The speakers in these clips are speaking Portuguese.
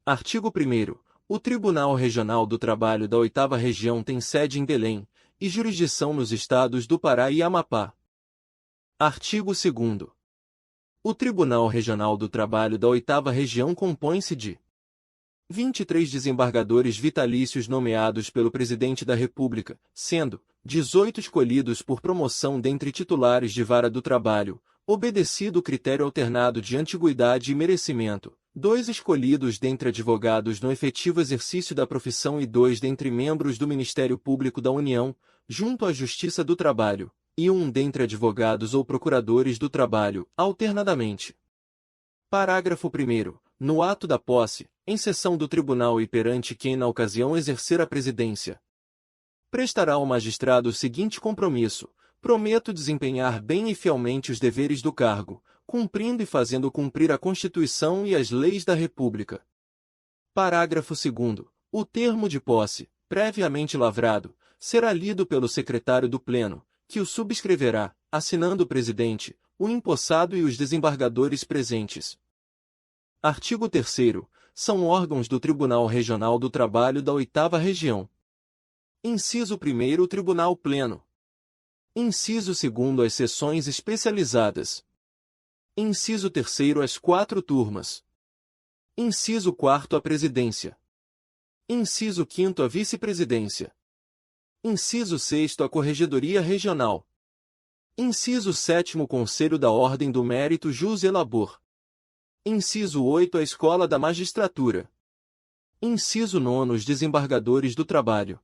Artigo 1º. O Tribunal Regional do Trabalho da 8ª Região tem sede em Belém, e jurisdição nos estados do Pará e Amapá. Artigo 2º. O Tribunal Regional do Trabalho da 8ª Região compõe-se de 23 desembargadores vitalícios nomeados pelo Presidente da República, sendo 18 escolhidos por promoção dentre titulares de vara do trabalho, obedecido o critério alternado de antiguidade e merecimento, 2 escolhidos dentre advogados no efetivo exercício da profissão e 2 dentre membros do Ministério Público da União, junto à Justiça do Trabalho, e 1 dentre advogados ou procuradores do trabalho, alternadamente. Parágrafo 1º. No ato da posse, em sessão do tribunal e perante quem na ocasião exercer a presidência, prestará ao magistrado o seguinte compromisso: prometo desempenhar bem e fielmente os deveres do cargo, cumprindo e fazendo cumprir a Constituição e as leis da República. Parágrafo 2º. O termo de posse, previamente lavrado, será lido pelo secretário do Pleno, que o subscreverá, assinando o presidente, o empossado e os desembargadores presentes. Artigo 3º. São órgãos do Tribunal Regional do Trabalho da 8ª Região. Inciso 1º. O Tribunal Pleno. Inciso 2º. As seções especializadas. Inciso 3º. As 4 turmas. Inciso 4º. A presidência. Inciso 5º. A vice-presidência. Inciso 6º. A Corregedoria Regional. Inciso 7º. O Conselho da Ordem do Mérito Jus e Labor. Inciso 8º. A Escola da Magistratura. Inciso 9º. Os desembargadores do trabalho.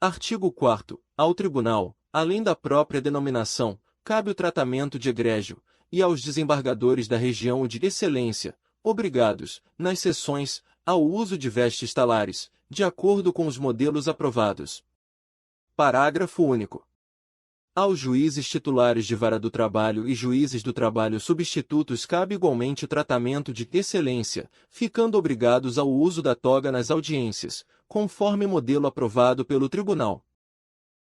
Artigo 4º. Ao Tribunal, além da própria denominação, cabe o tratamento de egrégio, e aos desembargadores da região o de excelência, obrigados, nas sessões, ao uso de vestes talares, de acordo com os modelos aprovados. Parágrafo único. Aos juízes titulares de vara do trabalho e juízes do trabalho substitutos cabe igualmente o tratamento de excelência, ficando obrigados ao uso da toga nas audiências, conforme modelo aprovado pelo Tribunal.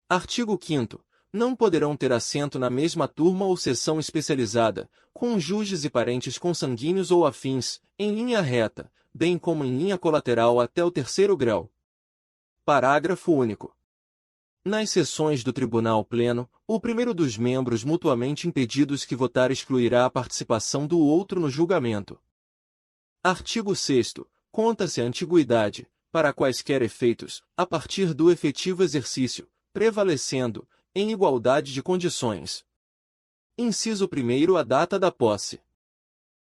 Artigo 5º. Não poderão ter assento na mesma turma ou seção especializada, cônjuges e parentes consanguíneos ou afins, em linha reta, bem como em linha colateral até o 3º grau. Parágrafo único. Nas sessões do Tribunal Pleno, o primeiro dos membros mutuamente impedidos que votar excluirá a participação do outro no julgamento. Artigo 6º. Conta-se a antiguidade, para quaisquer efeitos, a partir do efetivo exercício, prevalecendo, em igualdade de condições. Inciso 1º. A data da posse.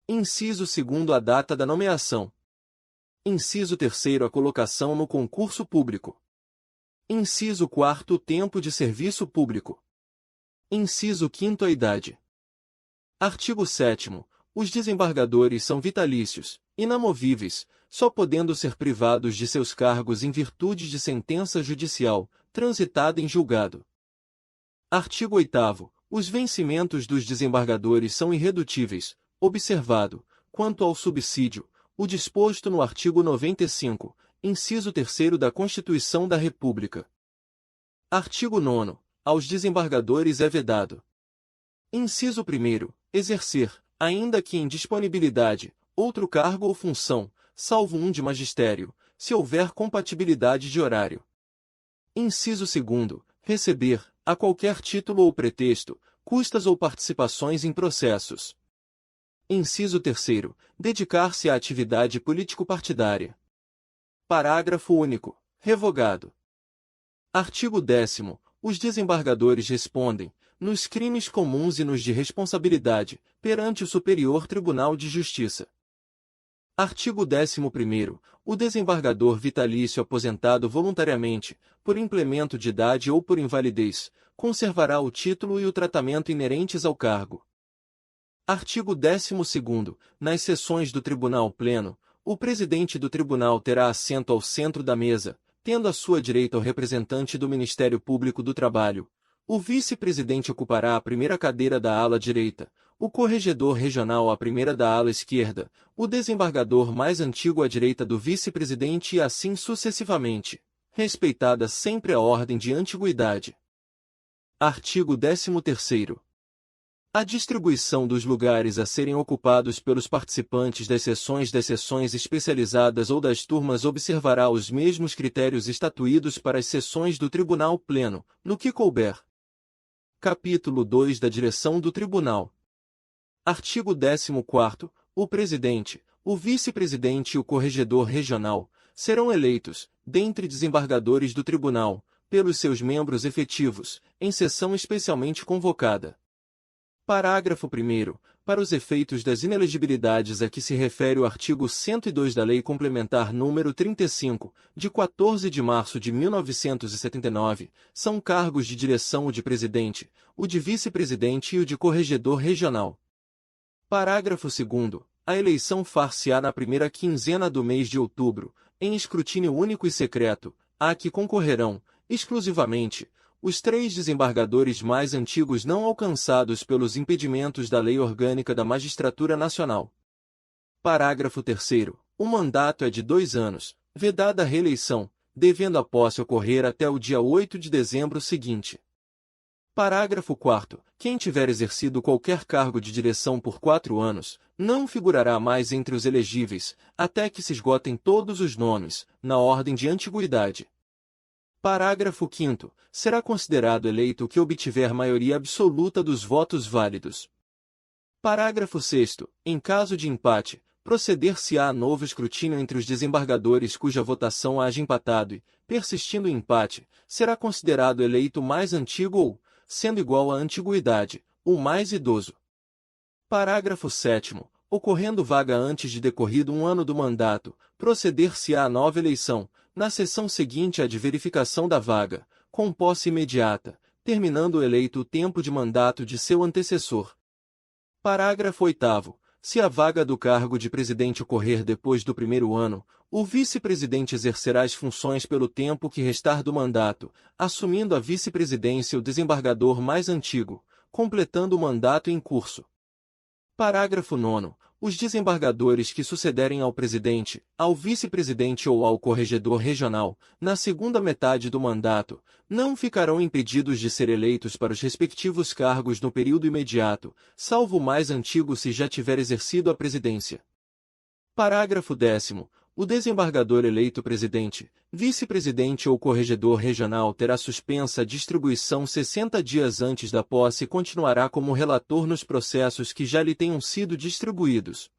Inciso 2º. A data da nomeação. Inciso 3º. A colocação no concurso público. Inciso 4º. O tempo de serviço público. Inciso 5º. A idade. Artigo 7º. Os desembargadores são vitalícios, inamovíveis, só podendo ser privados de seus cargos em virtude de sentença judicial, transitada em julgado. Artigo 8º. Os vencimentos dos desembargadores são irredutíveis, observado, quanto ao subsídio, o disposto no artigo 95, inciso 3º da Constituição da República. Artigo 9º. Aos desembargadores é vedado: inciso 1º. Exercer, ainda que em disponibilidade, outro cargo ou função, salvo um de magistério, se houver compatibilidade de horário. Inciso 2º. Receber, a qualquer título ou pretexto, custas ou participações em processos. Inciso 3º. Dedicar-se à atividade político-partidária. Parágrafo único. Revogado. Artigo 10º. Os desembargadores respondem, nos crimes comuns e nos de responsabilidade, perante o Superior Tribunal de Justiça. Artigo 11º. O desembargador vitalício aposentado voluntariamente, por implemento de idade ou por invalidez, conservará o título e o tratamento inerentes ao cargo. Artigo 12º. Nas sessões do Tribunal Pleno, o presidente do tribunal terá assento ao centro da mesa, tendo à sua direita o representante do Ministério Público do Trabalho. O vice-presidente ocupará a primeira cadeira da ala direita, o corregedor regional a primeira da ala esquerda, o desembargador mais antigo à direita do vice-presidente e assim sucessivamente, respeitada sempre a ordem de antiguidade. Artigo 13º. A distribuição dos lugares a serem ocupados pelos participantes das sessões especializadas ou das turmas observará os mesmos critérios estatuídos para as sessões do Tribunal Pleno, no que couber. Capítulo 2 da Direção do Tribunal. Artigo 14º. O presidente, o vice-presidente e o corregedor regional serão eleitos, dentre desembargadores do tribunal, pelos seus membros efetivos, em sessão especialmente convocada. Parágrafo 1º. Para os efeitos das inelegibilidades a que se refere o artigo 102 da Lei Complementar nº 35, de 14 de março de 1979, são cargos de direção o de presidente, o de vice-presidente e o de corregedor regional. Parágrafo 2º. A eleição far-se-á na primeira quinzena do mês de outubro, em escrutínio único e secreto, a que concorrerão, exclusivamente, os 3 desembargadores mais antigos não alcançados pelos impedimentos da Lei Orgânica da Magistratura Nacional. Parágrafo 3º. O mandato é de 2 anos, vedada a reeleição, devendo a posse ocorrer até o dia 8 de dezembro seguinte. Parágrafo 4º. Quem tiver exercido qualquer cargo de direção por 4 anos, não figurará mais entre os elegíveis, até que se esgotem todos os nomes, na ordem de antiguidade. Parágrafo 5º. Será considerado eleito o que obtiver maioria absoluta dos votos válidos. Parágrafo 6º. Em caso de empate, proceder-se-á a novo escrutínio entre os desembargadores cuja votação haja empatado e, persistindo o empate, será considerado eleito o mais antigo ou, sendo igual à antiguidade, o mais idoso. Parágrafo 7º. Ocorrendo vaga antes de decorrido 1 ano do mandato, proceder-se-á a nova eleição, na sessão seguinte à de verificação da vaga, com posse imediata, terminando o eleito o tempo de mandato de seu antecessor. Parágrafo 8º. Se a vaga do cargo de presidente ocorrer depois do 1º ano, o vice-presidente exercerá as funções pelo tempo que restar do mandato, assumindo a vice-presidência o desembargador mais antigo, completando o mandato em curso. Parágrafo 9º. Os desembargadores que sucederem ao presidente, ao vice-presidente ou ao corregedor regional, na segunda metade do mandato, não ficarão impedidos de ser eleitos para os respectivos cargos no período imediato, salvo o mais antigo se já tiver exercido a presidência. Parágrafo 10º. O desembargador eleito presidente, vice-presidente ou corregedor regional terá suspensa a distribuição 60 dias antes da posse e continuará como relator nos processos que já lhe tenham sido distribuídos.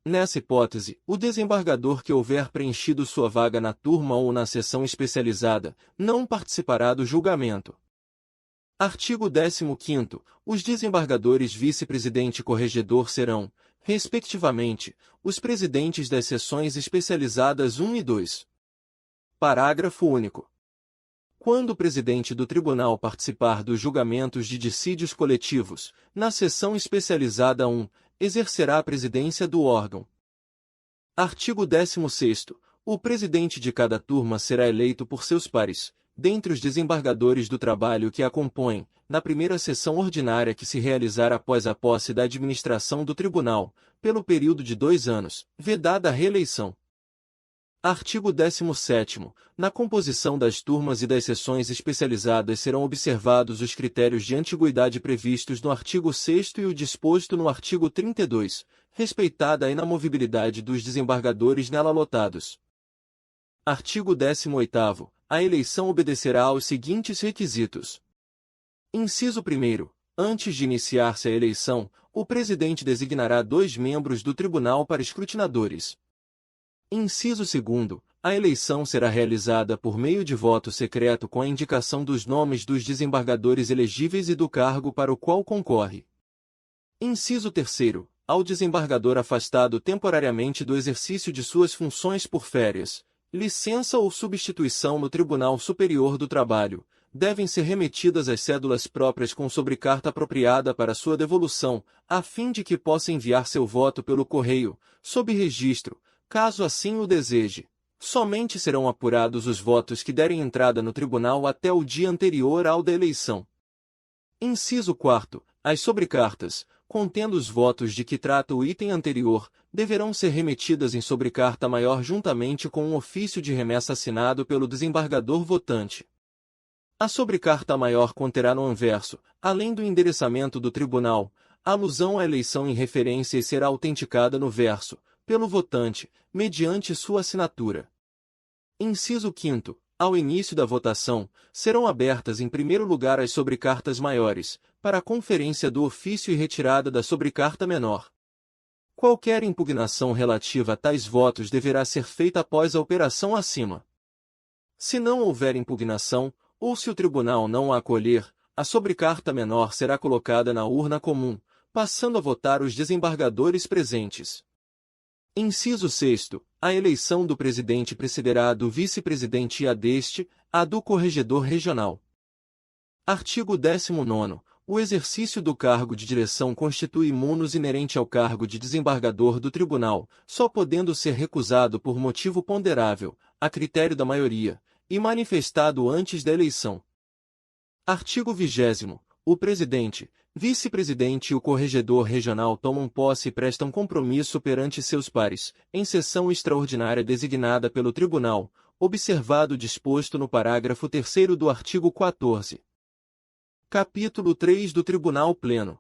Nessa hipótese, o desembargador que houver preenchido sua vaga na turma ou na sessão especializada, não participará do julgamento. Artigo 15º. Os desembargadores vice-presidente e corregedor serão, respectivamente, os presidentes das sessões especializadas 1 e 2. Parágrafo único. Quando o presidente do tribunal participar dos julgamentos de dissídios coletivos, na sessão especializada 1, exercerá a presidência do órgão. Artigo 16º. O presidente de cada turma será eleito por seus pares, dentre os desembargadores do trabalho que a compõem, na primeira sessão ordinária que se realizar após a posse da administração do tribunal, pelo período de 2 anos, vedada a reeleição. Artigo 17º. Na composição das turmas e das sessões especializadas serão observados os critérios de antiguidade previstos no artigo 6º e o disposto no artigo 32, respeitada a inamovibilidade dos desembargadores nela lotados. Artigo 18º. A eleição obedecerá aos seguintes requisitos. Inciso 1º. Antes de iniciar-se a eleição, o presidente designará 2 membros do tribunal para escrutinadores. Inciso 2º. A eleição será realizada por meio de voto secreto com a indicação dos nomes dos desembargadores elegíveis e do cargo para o qual concorre. Inciso 3º. Ao desembargador afastado temporariamente do exercício de suas funções por férias, licença ou substituição no Tribunal Superior do Trabalho, devem ser remetidas as cédulas próprias com sobrecarta apropriada para sua devolução, a fim de que possa enviar seu voto pelo correio, sob registro, caso assim o deseje. Somente serão apurados os votos que derem entrada no tribunal até o dia anterior ao da eleição. Inciso 4º. As sobrecartas, contendo os votos de que trata o item anterior, deverão ser remetidas em sobrecarta maior juntamente com um ofício de remessa assinado pelo desembargador votante. A sobrecarta maior conterá no anverso, além do endereçamento do tribunal, a alusão à eleição em referência e será autenticada no verso, pelo votante, mediante sua assinatura. Inciso 5º. Ao início da votação, serão abertas em primeiro lugar as sobrecartas maiores, para a conferência do ofício e retirada da sobrecarta menor. Qualquer impugnação relativa a tais votos deverá ser feita após a operação acima. Se não houver impugnação, ou se o tribunal não a acolher, a sobrecarta menor será colocada na urna comum, passando a votar os desembargadores presentes. Inciso 6º. A eleição do presidente precederá a do vice-presidente e a deste, a do corregedor regional. Artigo 19º. O exercício do cargo de direção constitui munus inerente ao cargo de desembargador do tribunal, só podendo ser recusado por motivo ponderável, a critério da maioria, e manifestado antes da eleição. Artigo 20º. O presidente, vice-presidente e o corregedor regional tomam posse e prestam compromisso perante seus pares, em sessão extraordinária designada pelo tribunal, observado o disposto no parágrafo 3º do artigo 14. Capítulo 3 do Tribunal Pleno.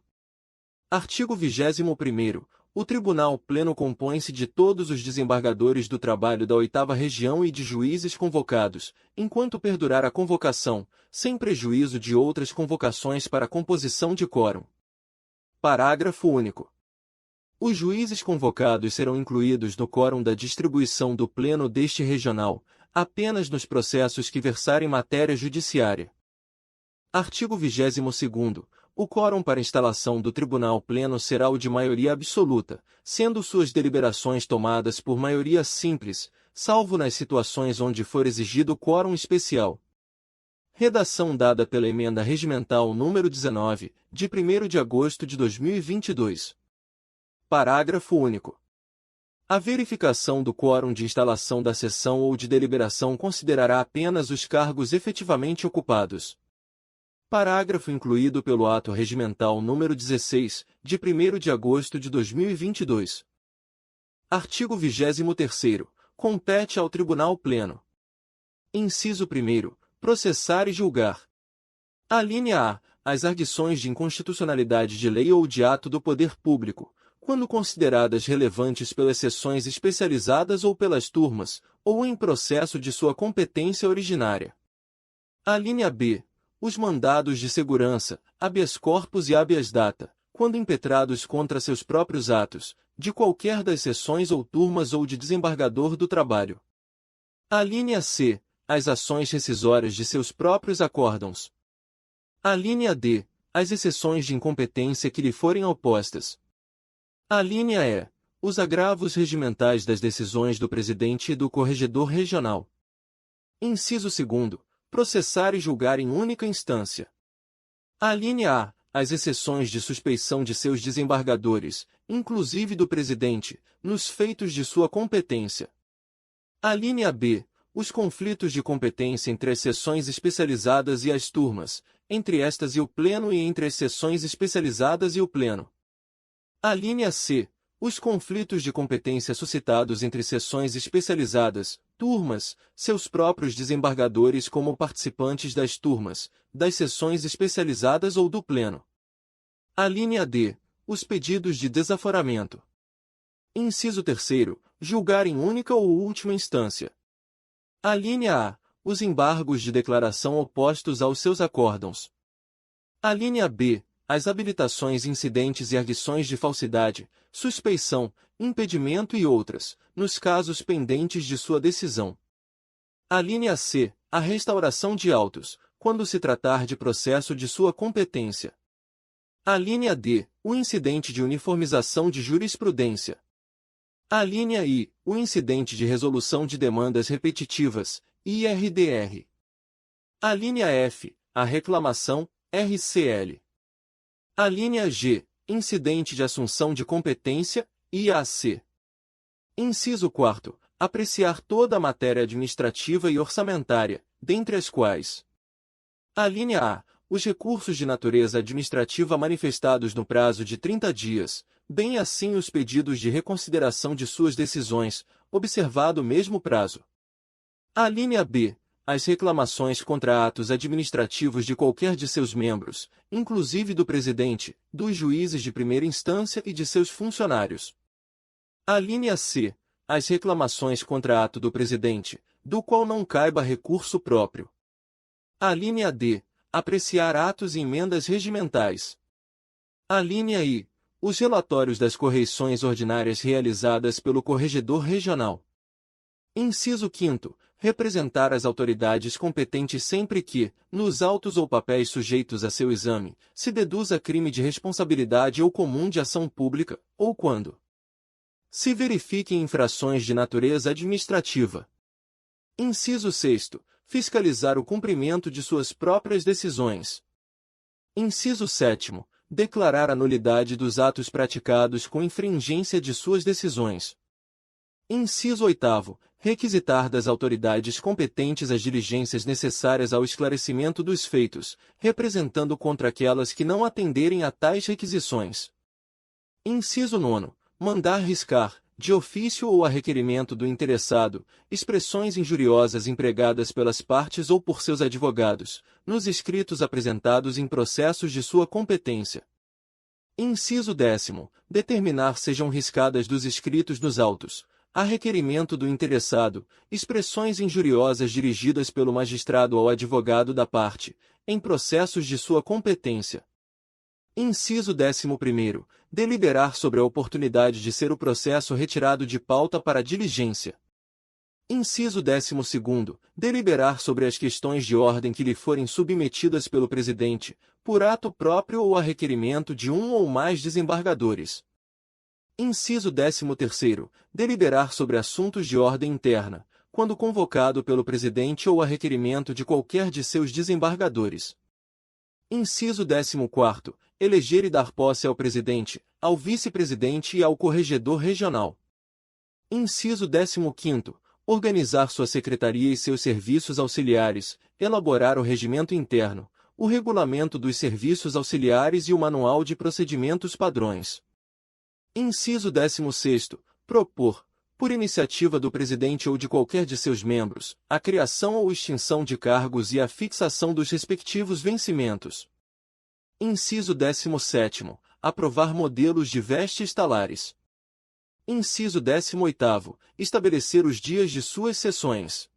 Artigo 21º. O Tribunal Pleno compõe-se de todos os desembargadores do trabalho da 8ª Região e de juízes convocados, enquanto perdurar a convocação, sem prejuízo de outras convocações para a composição de quórum. Parágrafo único. Os juízes convocados serão incluídos no quórum da distribuição do Pleno deste regional, apenas nos processos que versarem matéria judiciária. Artigo 22º. O quórum para instalação do Tribunal Pleno será o de maioria absoluta, sendo suas deliberações tomadas por maioria simples, salvo nas situações onde for exigido quórum especial. Redação dada pela Emenda Regimental número 19, de 1º de agosto de 2022. Parágrafo único. A verificação do quórum de instalação da sessão ou de deliberação considerará apenas os cargos efetivamente ocupados. Parágrafo incluído pelo Ato Regimental número 16, de 1º de agosto de 2022. Artigo 23º. Compete ao Tribunal Pleno. Inciso 1º. Processar e julgar. Alínea A. As arguições de inconstitucionalidade de lei ou de ato do poder público, quando consideradas relevantes pelas sessões especializadas ou pelas turmas, ou em processo de sua competência originária. Alínea B. Os mandados de segurança, habeas corpus e habeas data, quando impetrados contra seus próprios atos, de qualquer das sessões ou turmas ou de desembargador do trabalho. Alínea C. As ações rescisórias de seus próprios acórdãos. Alínea D. As exceções de incompetência que lhe forem opostas. Alínea E. Os agravos regimentais das decisões do presidente e do corregedor regional. Inciso 2º. Processar e julgar em única instância. Alínea A. As exceções de suspeição de seus desembargadores, inclusive do presidente, nos feitos de sua competência. Alínea B. Os conflitos de competência entre as sessões especializadas e as turmas, entre estas e o Pleno e entre as sessões especializadas e o Pleno. Alínea C. Os conflitos de competência suscitados entre sessões especializadas, turmas, seus próprios desembargadores como participantes das turmas, das sessões especializadas ou do Pleno. Alínea D. Os pedidos de desaforamento. Inciso 3º. Julgar em única ou última instância. Alínea A. Os embargos de declaração opostos aos seus acórdãos. Alínea B. As habilitações incidentes e arguições de falsidade, suspeição, impedimento e outras, nos casos pendentes de sua decisão. Alínea C. A restauração de autos, quando se tratar de processo de sua competência. Alínea D. O incidente de uniformização de jurisprudência. Alínea I. O incidente de resolução de demandas repetitivas, IRDR. Alínea F. A reclamação, RCL. Alínea G. Incidente de assunção de competência, IAC. Inciso 4º. Apreciar toda a matéria administrativa e orçamentária, dentre as quais. Alínea A. Os recursos de natureza administrativa manifestados no prazo de 30 dias, bem assim os pedidos de reconsideração de suas decisões, observado o mesmo prazo. Alínea B. as reclamações contra atos administrativos de qualquer de seus membros, inclusive do presidente, dos juízes de primeira instância e de seus funcionários. Alínea C. As reclamações contra ato do presidente, do qual não caiba recurso próprio. Alínea D. Apreciar atos e emendas regimentais. Alínea I. Os relatórios das correições ordinárias realizadas pelo Corregedor Regional. Inciso 5º. Representar as autoridades competentes sempre que, nos autos ou papéis sujeitos a seu exame, se deduza crime de responsabilidade ou comum de ação pública, ou quando se verifiquem infrações de natureza administrativa. Inciso 6º. Fiscalizar o cumprimento de suas próprias decisões. Inciso 7º. Declarar a nulidade dos atos praticados com infringência de suas decisões. Inciso 8º. Requisitar das autoridades competentes as diligências necessárias ao esclarecimento dos feitos, representando contra aquelas que não atenderem a tais requisições. Inciso 9º. Mandar riscar, de ofício ou a requerimento do interessado, expressões injuriosas empregadas pelas partes ou por seus advogados, nos escritos apresentados em processos de sua competência. Inciso 10º. Determinar sejam riscadas dos escritos nos autos, a requerimento do interessado, expressões injuriosas dirigidas pelo magistrado ao advogado da parte, em processos de sua competência. Inciso 11º. Deliberar sobre a oportunidade de ser o processo retirado de pauta para diligência. Inciso 12º. Deliberar sobre as questões de ordem que lhe forem submetidas pelo presidente, por ato próprio ou a requerimento de um ou mais desembargadores. Inciso 13º. Deliberar sobre assuntos de ordem interna, quando convocado pelo presidente ou a requerimento de qualquer de seus desembargadores. Inciso 14º. Eleger e dar posse ao presidente, ao vice-presidente e ao corregedor regional. Inciso 15º. Organizar sua secretaria e seus serviços auxiliares, elaborar o regimento interno, o regulamento dos serviços auxiliares e o manual de procedimentos padrões. Inciso 16º. Propor, por iniciativa do presidente ou de qualquer de seus membros, a criação ou extinção de cargos e a fixação dos respectivos vencimentos. Inciso 17º. Aprovar modelos de vestes talares. Inciso 18º. Estabelecer os dias de suas sessões.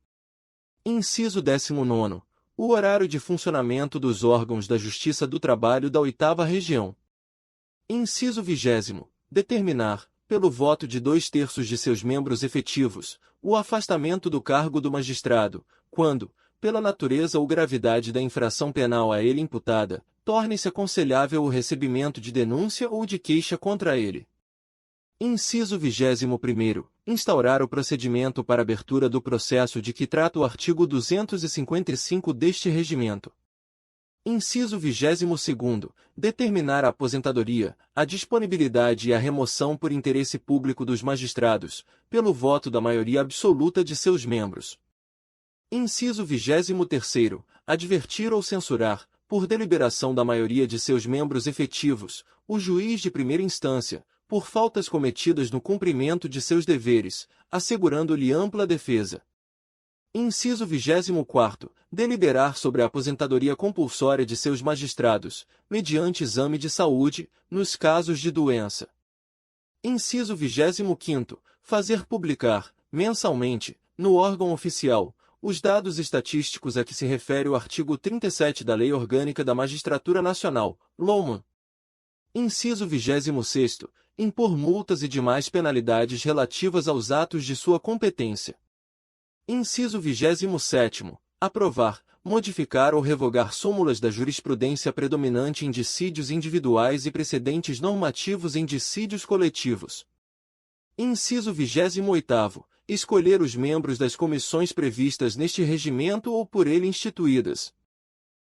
Inciso 19º. O horário de funcionamento dos órgãos da Justiça do Trabalho da 8ª Região. Inciso 20º. Determinar, pelo voto de 2/3 de seus membros efetivos, o afastamento do cargo do magistrado, quando, pela natureza ou gravidade da infração penal a ele imputada, torne-se aconselhável o recebimento de denúncia ou de queixa contra ele. Inciso 21º. Instaurar o procedimento para abertura do processo de que trata o artigo 255 deste regimento. Inciso 22º. Determinar a aposentadoria, a disponibilidade e a remoção por interesse público dos magistrados, pelo voto da maioria absoluta de seus membros. Inciso 23º. Advertir ou censurar, por deliberação da maioria de seus membros efetivos, o juiz de primeira instância, por faltas cometidas no cumprimento de seus deveres, assegurando-lhe ampla defesa. Inciso 24º. Deliberar sobre a aposentadoria compulsória de seus magistrados, mediante exame de saúde, nos casos de doença. Inciso 25º. Fazer publicar, mensalmente, no órgão oficial, os dados estatísticos a que se refere o artigo 37 da Lei Orgânica da Magistratura Nacional, LOMAN. Inciso 26º. Impor multas e demais penalidades relativas aos atos de sua competência. Inciso 27º. Aprovar, modificar ou revogar súmulas da jurisprudência predominante em dissídios individuais e precedentes normativos em dissídios coletivos. Inciso 28º. Escolher os membros das comissões previstas neste regimento ou por ele instituídas.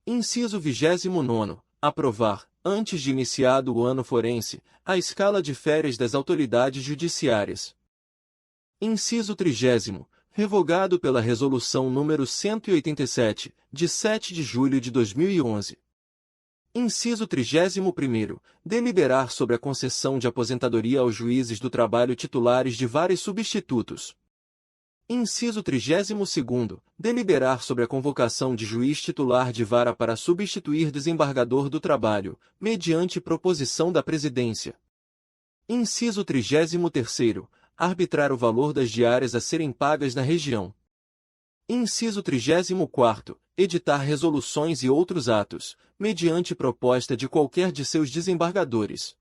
Inciso 29º. Aprovar, antes de iniciado o ano forense, a escala de férias das autoridades judiciárias. Inciso 30º. Revogado pela Resolução nº 187, de 7 de julho de 2011. Inciso 31º. Deliberar sobre a concessão de aposentadoria aos juízes do trabalho titulares de vários substitutos. Inciso 32º. Deliberar sobre a convocação de juiz titular de vara para substituir desembargador do trabalho, mediante proposição da Presidência. Inciso 33º. Arbitrar o valor das diárias a serem pagas na região. Inciso 34º. Editar resoluções e outros atos, mediante proposta de qualquer de seus desembargadores.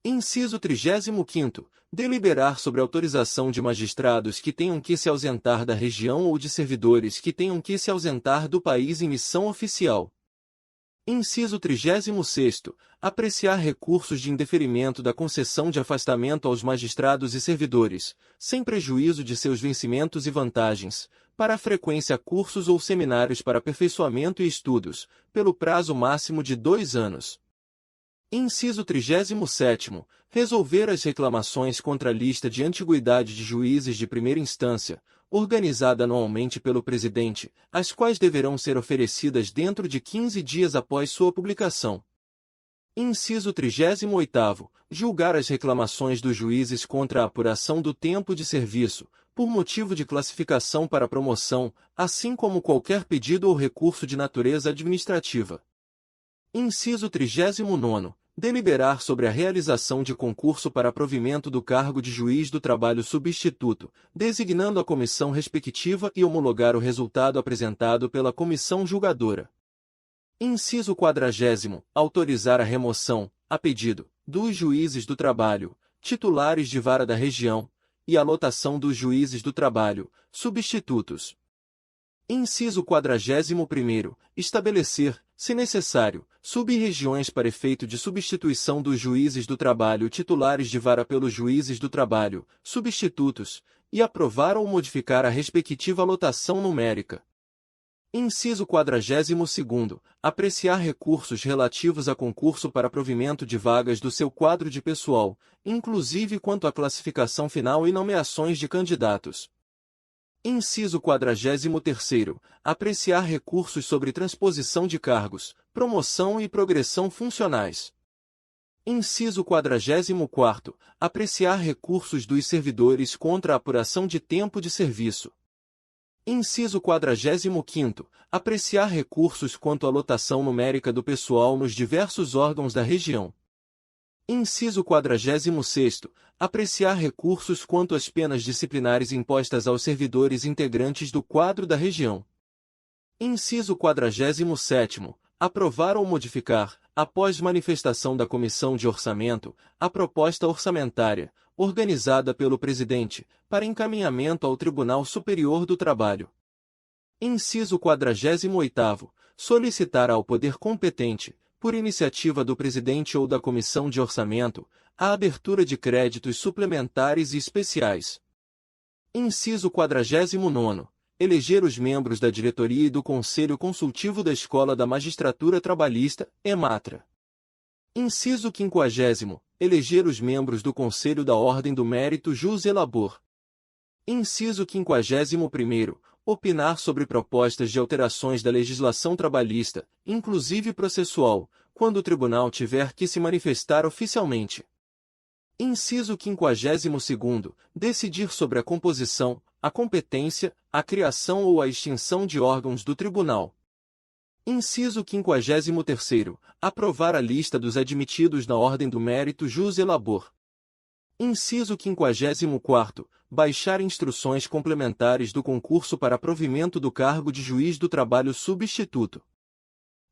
Inciso 35º. Deliberar sobre autorização de magistrados que tenham que se ausentar da região ou de servidores que tenham que se ausentar do país em missão oficial. Inciso 36º. Apreciar recursos de indeferimento da concessão de afastamento aos magistrados e servidores, sem prejuízo de seus vencimentos e vantagens, para a frequência a cursos ou seminários para aperfeiçoamento e estudos, pelo prazo máximo de 2 anos. Inciso 37º. Resolver as reclamações contra a lista de antiguidade de juízes de primeira instância, organizada anualmente pelo Presidente, as quais deverão ser oferecidas dentro de 15 dias após sua publicação. Inciso 38º. Julgar as reclamações dos juízes contra a apuração do tempo de serviço, por motivo de classificação para promoção, assim como qualquer pedido ou recurso de natureza administrativa. Inciso 39º. Deliberar sobre a realização de concurso para provimento do cargo de juiz do trabalho substituto, designando a comissão respectiva e homologar o resultado apresentado pela comissão julgadora. Inciso 40º. Autorizar a remoção, a pedido, dos juízes do trabalho, titulares de vara da região, e a lotação dos juízes do trabalho, substitutos. Inciso 41º. Estabelecer, se necessário, sub-regiões para efeito de substituição dos juízes do trabalho titulares de vara pelos juízes do trabalho, substitutos, e aprovar ou modificar a respectiva lotação numérica. Inciso 42º. Apreciar recursos relativos a concurso para provimento de vagas do seu quadro de pessoal, inclusive quanto à classificação final e nomeações de candidatos. Inciso 43º. Apreciar recursos sobre transposição de cargos, promoção e progressão funcionais. Inciso 44º. Apreciar recursos dos servidores contra a apuração de tempo de serviço. Inciso 45º. Apreciar recursos quanto à lotação numérica do pessoal nos diversos órgãos da região. Inciso 46º. Apreciar recursos quanto às penas disciplinares impostas aos servidores integrantes do quadro da região. Inciso 47º. Aprovar ou modificar, após manifestação da Comissão de Orçamento, a proposta orçamentária, organizada pelo Presidente, para encaminhamento ao Tribunal Superior do Trabalho. Inciso 48º. Solicitar ao poder competente, por iniciativa do Presidente ou da Comissão de Orçamento, a abertura de créditos suplementares e especiais. Inciso 49º. Eleger os membros da diretoria e do Conselho Consultivo da Escola da Magistratura Trabalhista, EMATRA. Inciso 50º. Eleger os membros do Conselho da Ordem do Mérito Jus et Labor. Inciso 51º. Opinar sobre propostas de alterações da legislação trabalhista, inclusive processual, quando o tribunal tiver que se manifestar oficialmente. Inciso 52º. Decidir sobre a composição, a competência, a criação ou a extinção de órgãos do tribunal. Inciso 53º. Aprovar a lista dos admitidos na Ordem do Mérito Jus et Labor. Inciso 54º. Baixar instruções complementares do concurso para provimento do cargo de juiz do trabalho substituto.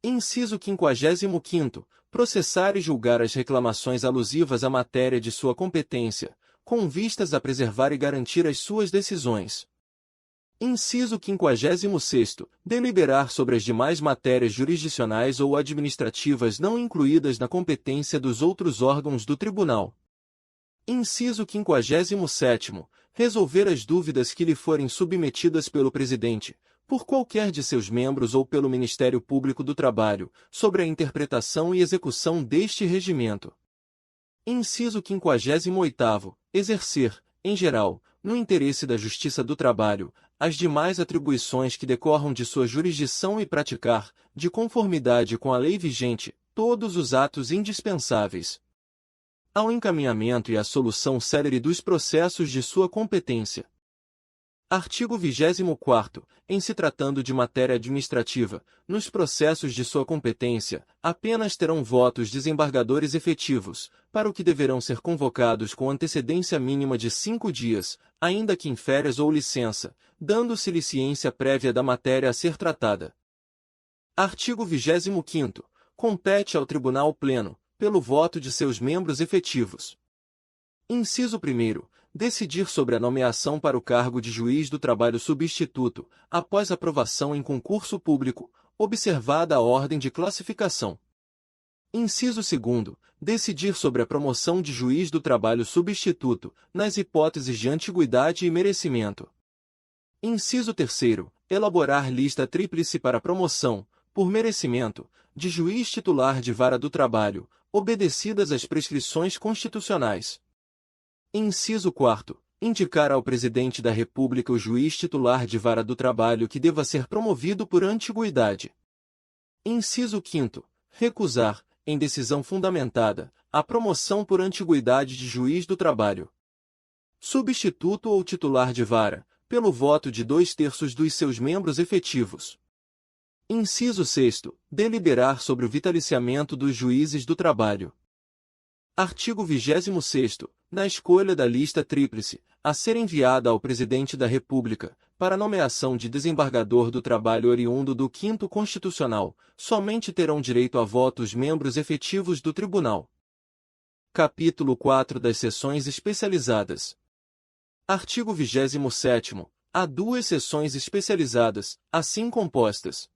Inciso 55º. Processar e julgar as reclamações alusivas à matéria de sua competência, com vistas a preservar e garantir as suas decisões. Inciso 56º. Deliberar sobre as demais matérias jurisdicionais ou administrativas não incluídas na competência dos outros órgãos do Tribunal. Inciso 57º. Resolver as dúvidas que lhe forem submetidas pelo Presidente, por qualquer de seus membros ou pelo Ministério Público do Trabalho, sobre a interpretação e execução deste regimento. Inciso 58º. Exercer, em geral, no interesse da Justiça do Trabalho, as demais atribuições que decorram de sua jurisdição e praticar, de conformidade com a lei vigente, todos os atos indispensáveis ao encaminhamento e à solução célere dos processos de sua competência. Artigo 24º. Em se tratando de matéria administrativa, nos processos de sua competência, apenas terão votos desembargadores efetivos, para o que deverão ser convocados com antecedência mínima de 5 dias, ainda que em férias ou licença, dando-se-lhe ciência prévia da matéria a ser tratada. Artigo 25º. Compete ao Tribunal Pleno, pelo voto de seus membros efetivos. Inciso 1º. Decidir sobre a nomeação para o cargo de juiz do trabalho substituto, após aprovação em concurso público, observada a ordem de classificação. Inciso 2º. Decidir sobre a promoção de juiz do trabalho substituto, nas hipóteses de antiguidade e merecimento. Inciso 3º. Elaborar lista tríplice para promoção, por merecimento, de juiz titular de vara do trabalho, obedecidas as prescrições constitucionais. Inciso 4º. Indicar ao Presidente da República o juiz titular de vara do trabalho que deva ser promovido por antiguidade. Inciso 5º. Recusar, em decisão fundamentada, a promoção por antiguidade de juiz do trabalho. Substituto ou titular de vara, pelo voto de 2/3 dos seus membros efetivos. Inciso 6º. Deliberar sobre o vitaliciamento dos juízes do trabalho. Artigo 26º. Na escolha da lista tríplice, a ser enviada ao Presidente da República, para nomeação de desembargador do trabalho oriundo do 5º Constitucional, somente terão direito a voto os membros efetivos do Tribunal. Capítulo 4 das Seções Especializadas. Artigo 27º. Há 2 seções especializadas, assim compostas.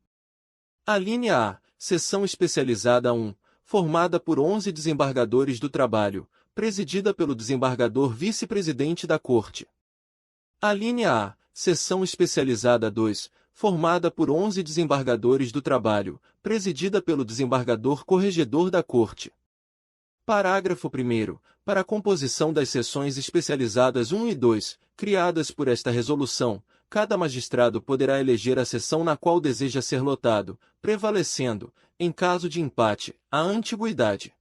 Alínea A. Seção Especializada 1, formada por 11 desembargadores do trabalho, presidida pelo desembargador vice-presidente da Corte. Alínea A. Seção Especializada 2, formada por 11 desembargadores do trabalho, presidida pelo desembargador corregedor da Corte. Parágrafo 1º. Para a composição das seções especializadas 1 e 2, criadas por esta resolução, cada magistrado poderá eleger a seção na qual deseja ser lotado, prevalecendo, em caso de empate, a antiguidade.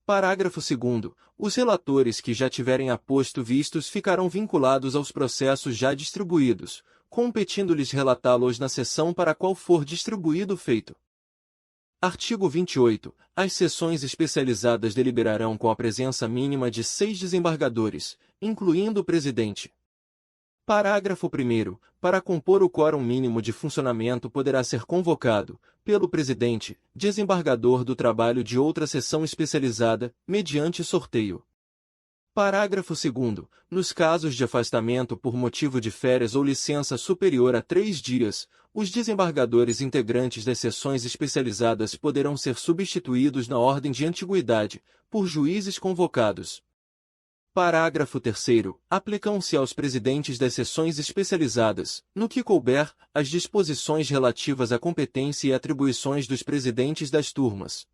Parágrafo 2º. Os relatores que já tiverem aposto vistos ficarão vinculados aos processos já distribuídos, competindo-lhes relatá-los na seção para a qual for distribuído o feito. Artigo 28. As seções especializadas deliberarão com a presença mínima de 6 desembargadores, incluindo o presidente. Parágrafo 1º. Para compor o quórum mínimo de funcionamento poderá ser convocado, pelo presidente, desembargador do trabalho de outra seção especializada, mediante sorteio. Parágrafo 2º. Nos casos de afastamento por motivo de férias ou licença superior a 3 dias, os desembargadores integrantes das seções especializadas poderão ser substituídos na ordem de antiguidade, por juízes convocados. Parágrafo 3º. Aplicam-se aos presidentes das seções especializadas, no que couber, as disposições relativas à competência e atribuições dos presidentes das turmas.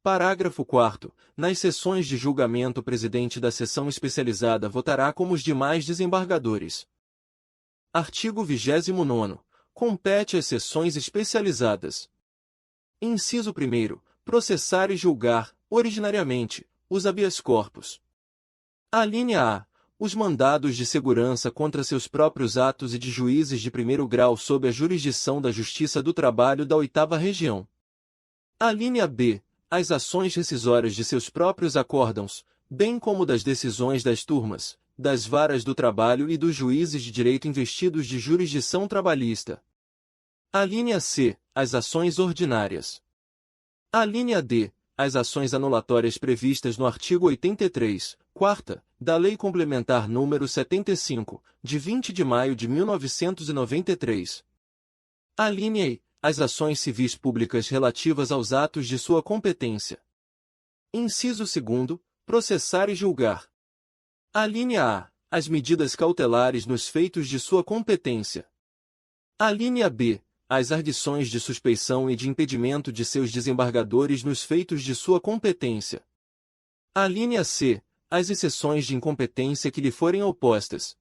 Parágrafo 4º. Nas sessões de julgamento o presidente da seção especializada votará como os demais desembargadores. Artigo 29º. Compete às seções especializadas. Inciso 1º. Processar e julgar, originariamente, os habeas corpus. Alínea A. Os mandados de segurança contra seus próprios atos e de juízes de primeiro grau sob a jurisdição da Justiça do Trabalho da 8ª Região. Alínea B. As ações rescisórias de seus próprios acórdãos, bem como das decisões das turmas, das varas do trabalho e dos juízes de direito investidos de jurisdição trabalhista. Alínea C. As ações ordinárias. Alínea D. As ações anulatórias previstas no artigo 83, 4ª, da Lei Complementar nº 75, de 20 de maio de 1993. Alínea E. As ações civis públicas relativas aos atos de sua competência. Inciso 2º. Processar e julgar. Alínea A. As medidas cautelares nos feitos de sua competência. Alínea B. As arguições de suspeição e de impedimento de seus desembargadores nos feitos de sua competência. Alínea C. As exceções de incompetência que lhe forem opostas.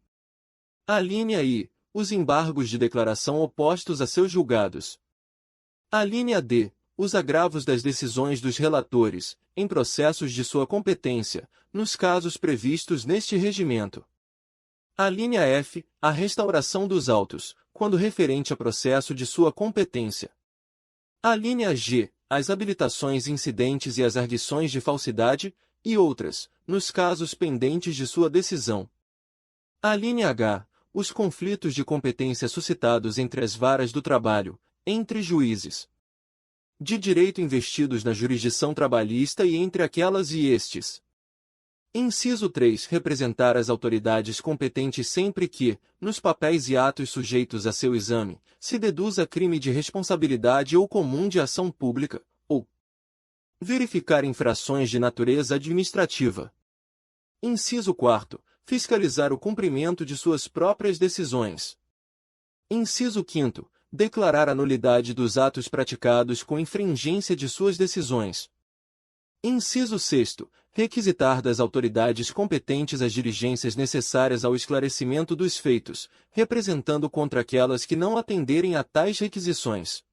Alínea I. Os embargos de declaração opostos a seus julgados. Alínea D. Os agravos das decisões dos relatores, em processos de sua competência, nos casos previstos neste regimento. A linha F, a restauração dos autos, quando referente a processo de sua competência. A linha G, as habilitações incidentes e as arguições de falsidade, e outras, nos casos pendentes de sua decisão. A linha H, os conflitos de competência suscitados entre as varas do trabalho, entre juízes de direito investidos na jurisdição trabalhista e entre aquelas e estes. Inciso 3. Representar as autoridades competentes sempre que, nos papéis e atos sujeitos a seu exame, se deduza crime de responsabilidade ou comum de ação pública, ou verificar infrações de natureza administrativa. Inciso 4. Fiscalizar o cumprimento de suas próprias decisões. Inciso 5. Declarar a nulidade dos atos praticados com infringência de suas decisões. Inciso 6. Requisitar das autoridades competentes as diligências necessárias ao esclarecimento dos feitos, representando contra aquelas que não atenderem a tais requisições.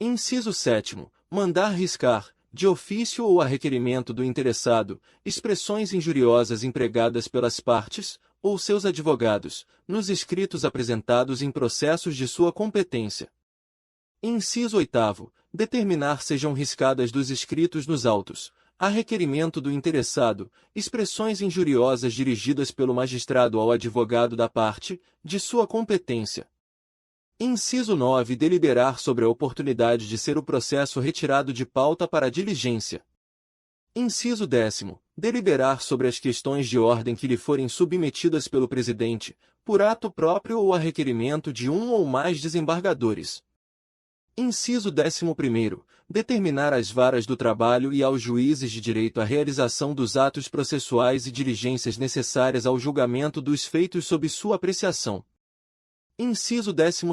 Inciso 7. Mandar riscar, de ofício ou a requerimento do interessado, expressões injuriosas empregadas pelas partes, ou seus advogados, nos escritos apresentados em processos de sua competência. Inciso 8. Determinar sejam riscadas dos escritos nos autos, a requerimento do interessado, expressões injuriosas dirigidas pelo magistrado ao advogado da parte, de sua competência. Inciso 9. Deliberar sobre a oportunidade de ser o processo retirado de pauta para diligência. Inciso 10. Deliberar sobre as questões de ordem que lhe forem submetidas pelo presidente, por ato próprio ou a requerimento de um ou mais desembargadores. Inciso 11. Determinar às varas do trabalho e aos juízes de direito a realização dos atos processuais e diligências necessárias ao julgamento dos feitos sob sua apreciação. Inciso 12.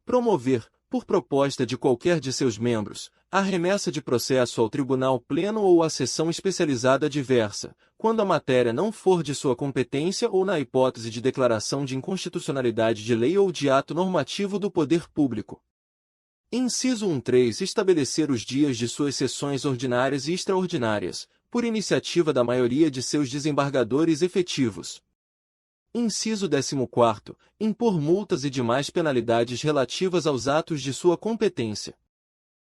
Promover, por proposta de qualquer de seus membros, a remessa de processo ao tribunal pleno ou à seção especializada diversa, quando a matéria não for de sua competência ou na hipótese de declaração de inconstitucionalidade de lei ou de ato normativo do poder público. Inciso 1.3. Estabelecer os dias de suas sessões ordinárias e extraordinárias, por iniciativa da maioria de seus desembargadores efetivos. Inciso 14. Impor multas e demais penalidades relativas aos atos de sua competência.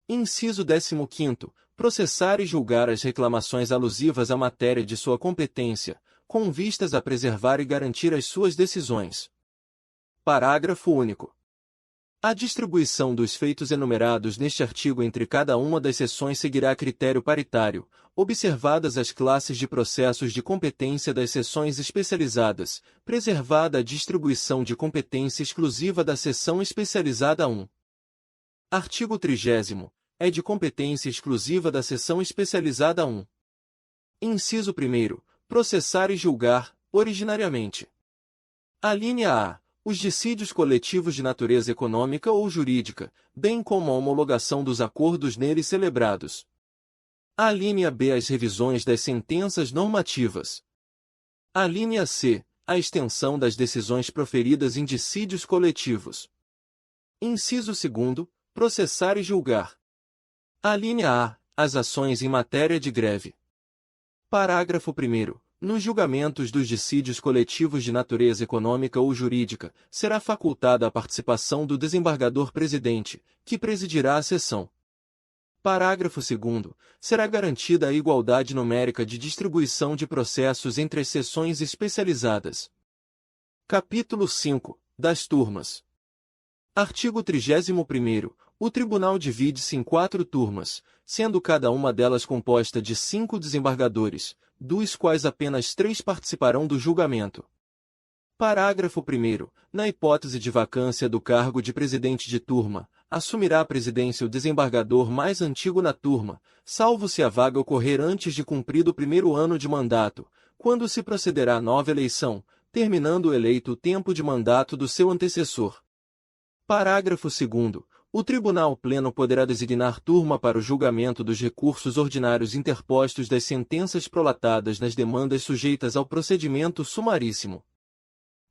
Inciso 15. Processar e julgar as reclamações alusivas à matéria de sua competência, com vistas a preservar e garantir as suas decisões. Parágrafo único. A distribuição dos feitos enumerados neste artigo entre cada uma das seções seguirá a critério paritário, observadas as classes de processos de competência das seções especializadas, preservada a distribuição de competência exclusiva da seção especializada 1. Artigo 30º. É de competência exclusiva da seção especializada 1. Inciso 1. Processar e julgar, originariamente. A linha A. Os dissídios coletivos de natureza econômica ou jurídica, bem como a homologação dos acordos neles celebrados. A linha B. As revisões das sentenças normativas. A linha C. A extensão das decisões proferidas em dissídios coletivos. Inciso 2. Processar e julgar. A linha A. As ações em matéria de greve. Parágrafo 1º. Nos julgamentos dos dissídios coletivos de natureza econômica ou jurídica, será facultada a participação do desembargador-presidente, que presidirá a sessão. Parágrafo 2º. Será garantida a igualdade numérica de distribuição de processos entre as seções especializadas. Capítulo 5. Das turmas. Artigo 31º. O tribunal divide-se em 4 turmas, sendo cada uma delas composta de 5 desembargadores, dos quais apenas 3 participarão do julgamento. Parágrafo 1º. Na hipótese de vacância do cargo de presidente de turma, assumirá a presidência o desembargador mais antigo na turma, salvo se a vaga ocorrer antes de cumprido o 1º ano de mandato, quando se procederá à nova eleição, terminando eleito o tempo de mandato do seu antecessor. Parágrafo 2º. O Tribunal Pleno poderá designar turma para o julgamento dos recursos ordinários interpostos das sentenças prolatadas nas demandas sujeitas ao procedimento sumaríssimo.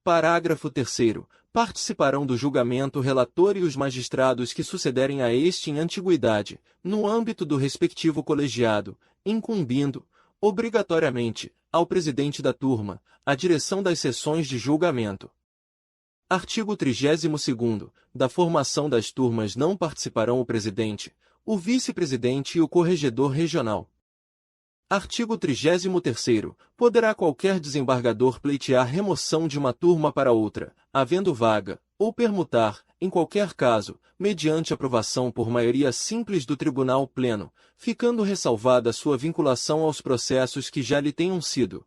Parágrafo 3º. Participarão do julgamento o relator e os magistrados que sucederem a este em antiguidade, no âmbito do respectivo colegiado, incumbindo, obrigatoriamente, ao presidente da turma, a direção das sessões de julgamento. Artigo 32º. Da formação das turmas não participarão o presidente, o vice-presidente e o corregedor regional. Artigo 33º. Poderá qualquer desembargador pleitear remoção de uma turma para outra, havendo vaga, ou permutar, em qualquer caso, mediante aprovação por maioria simples do Tribunal Pleno, ficando ressalvada sua vinculação aos processos que já lhe tenham sido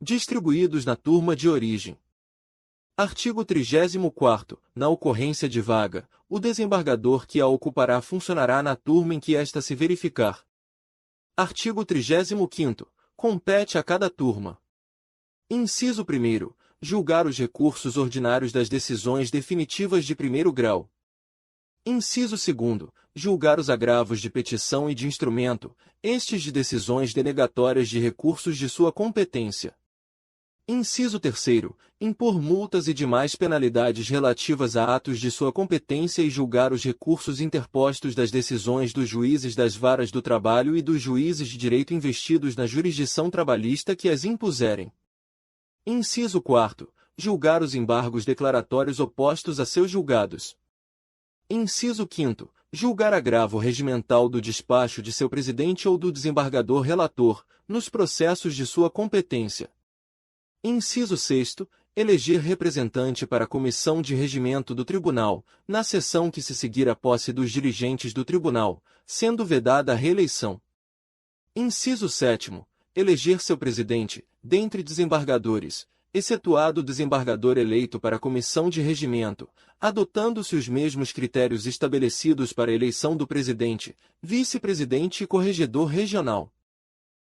distribuídos na turma de origem. Artigo 34º. Na ocorrência de vaga, o desembargador que a ocupará funcionará na turma em que esta se verificar. Artigo 35º. Compete a cada turma. Inciso 1º. Julgar os recursos ordinários das decisões definitivas de primeiro grau. Inciso 2º. Julgar os agravos de petição e de instrumento, estes de decisões denegatórias de recursos de sua competência. Inciso 3º. Impor multas e demais penalidades relativas a atos de sua competência e julgar os recursos interpostos das decisões dos juízes das varas do trabalho e dos juízes de direito investidos na jurisdição trabalhista que as impuserem. Inciso 4º. Julgar os embargos declaratórios opostos a seus julgados. Inciso 5º. Julgar agravo regimental do despacho de seu presidente ou do desembargador relator, nos processos de sua competência. Inciso 6º. Eleger representante para a Comissão de Regimento do Tribunal, na sessão que se seguir a posse dos dirigentes do Tribunal, sendo vedada a reeleição. Inciso 7º. Eleger seu presidente, dentre desembargadores, excetuado o desembargador eleito para a Comissão de Regimento, adotando-se os mesmos critérios estabelecidos para a eleição do presidente, vice-presidente e corregedor regional.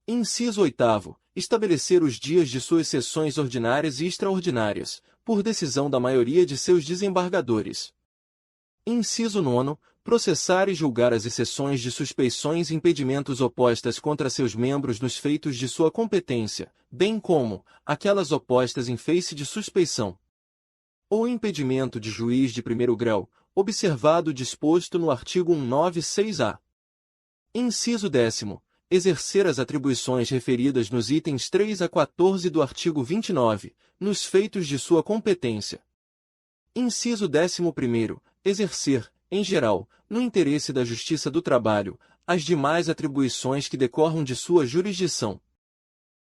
Inciso 8º. Estabelecer os dias de suas sessões ordinárias e extraordinárias, por decisão da maioria de seus desembargadores. Inciso 9º. Processar e julgar as exceções de suspeições e impedimentos opostas contra seus membros nos feitos de sua competência, bem como aquelas opostas em face de suspeição ou impedimento de juiz de primeiro grau, observado o disposto no artigo 196-A. Inciso 10º. Exercer as atribuições referidas nos itens 3 a 14 do artigo 29, nos feitos de sua competência. Inciso 11º. Exercer, em geral, no interesse da Justiça do Trabalho, as demais atribuições que decorram de sua jurisdição.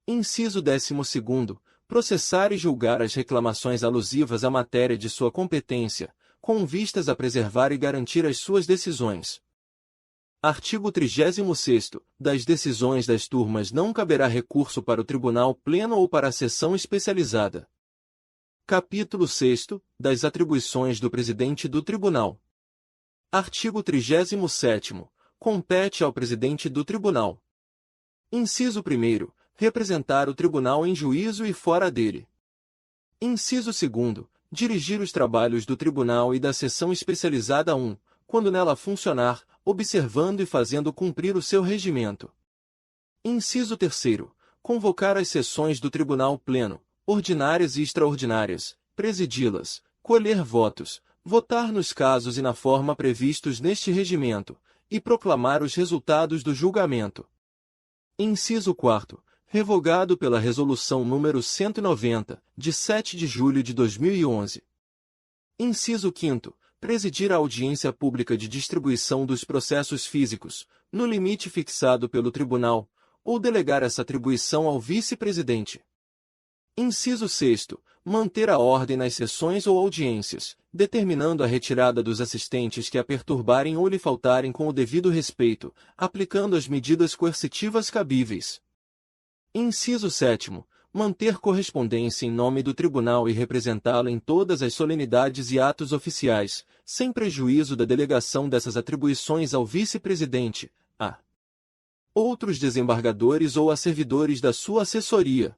Inciso 12º. Processar e julgar as reclamações alusivas à matéria de sua competência, com vistas a preservar e garantir as suas decisões. Artigo 36º. Das decisões das turmas não caberá recurso para o Tribunal Pleno ou para a Seção Especializada. Capítulo 6º. Das atribuições do Presidente do Tribunal. Artigo 37º. Compete ao Presidente do Tribunal. Inciso 1º. Representar o Tribunal em juízo e fora dele. Inciso 2º. Dirigir os trabalhos do Tribunal e da Seção Especializada 1, quando nela funcionar, observando e fazendo cumprir o seu regimento. Inciso 3º. Convocar as sessões do Tribunal Pleno, ordinárias e extraordinárias, presidi-las, colher votos, votar nos casos e na forma previstos neste regimento, e proclamar os resultados do julgamento. Inciso 4º. Revogado pela Resolução nº 190, de 7 de julho de 2011. Inciso 5º. Presidir a audiência pública de distribuição dos processos físicos, no limite fixado pelo Tribunal, ou delegar essa atribuição ao vice-presidente. Inciso 6º. Manter a ordem nas sessões ou audiências, determinando a retirada dos assistentes que a perturbarem ou lhe faltarem com o devido respeito, aplicando as medidas coercitivas cabíveis. Inciso 7º. Manter correspondência em nome do Tribunal e representá-lo em todas as solenidades e atos oficiais, sem prejuízo da delegação dessas atribuições ao vice-presidente, a outros desembargadores ou a servidores da sua assessoria.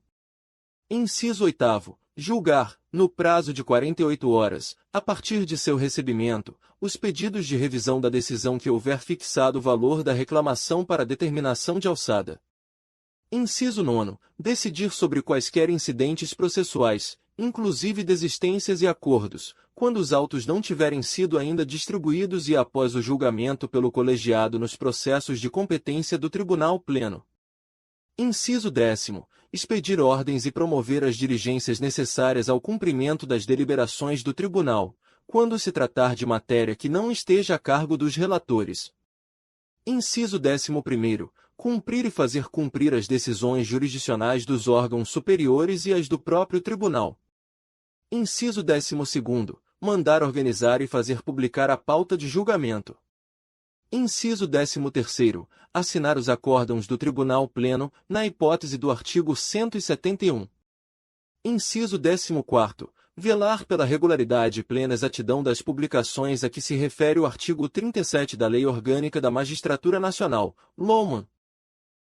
Inciso 8º. Julgar, no prazo de 48 horas, a partir de seu recebimento, os pedidos de revisão da decisão que houver fixado o valor da reclamação para determinação de alçada. Inciso 9º. Decidir sobre quaisquer incidentes processuais, inclusive desistências e acordos, quando os autos não tiverem sido ainda distribuídos e após o julgamento pelo colegiado nos processos de competência do Tribunal Pleno. Inciso 10º. Expedir ordens e promover as diligências necessárias ao cumprimento das deliberações do tribunal, quando se tratar de matéria que não esteja a cargo dos relatores. Inciso 11º. Cumprir e fazer cumprir as decisões jurisdicionais dos órgãos superiores e as do próprio tribunal. Inciso 12º. Mandar organizar e fazer publicar a pauta de julgamento. Inciso 13º. Assinar os acórdãos do Tribunal Pleno, na hipótese do artigo 171. Inciso 14º. Velar pela regularidade e plena exatidão das publicações a que se refere o artigo 37 da Lei Orgânica da Magistratura Nacional, LOMAN.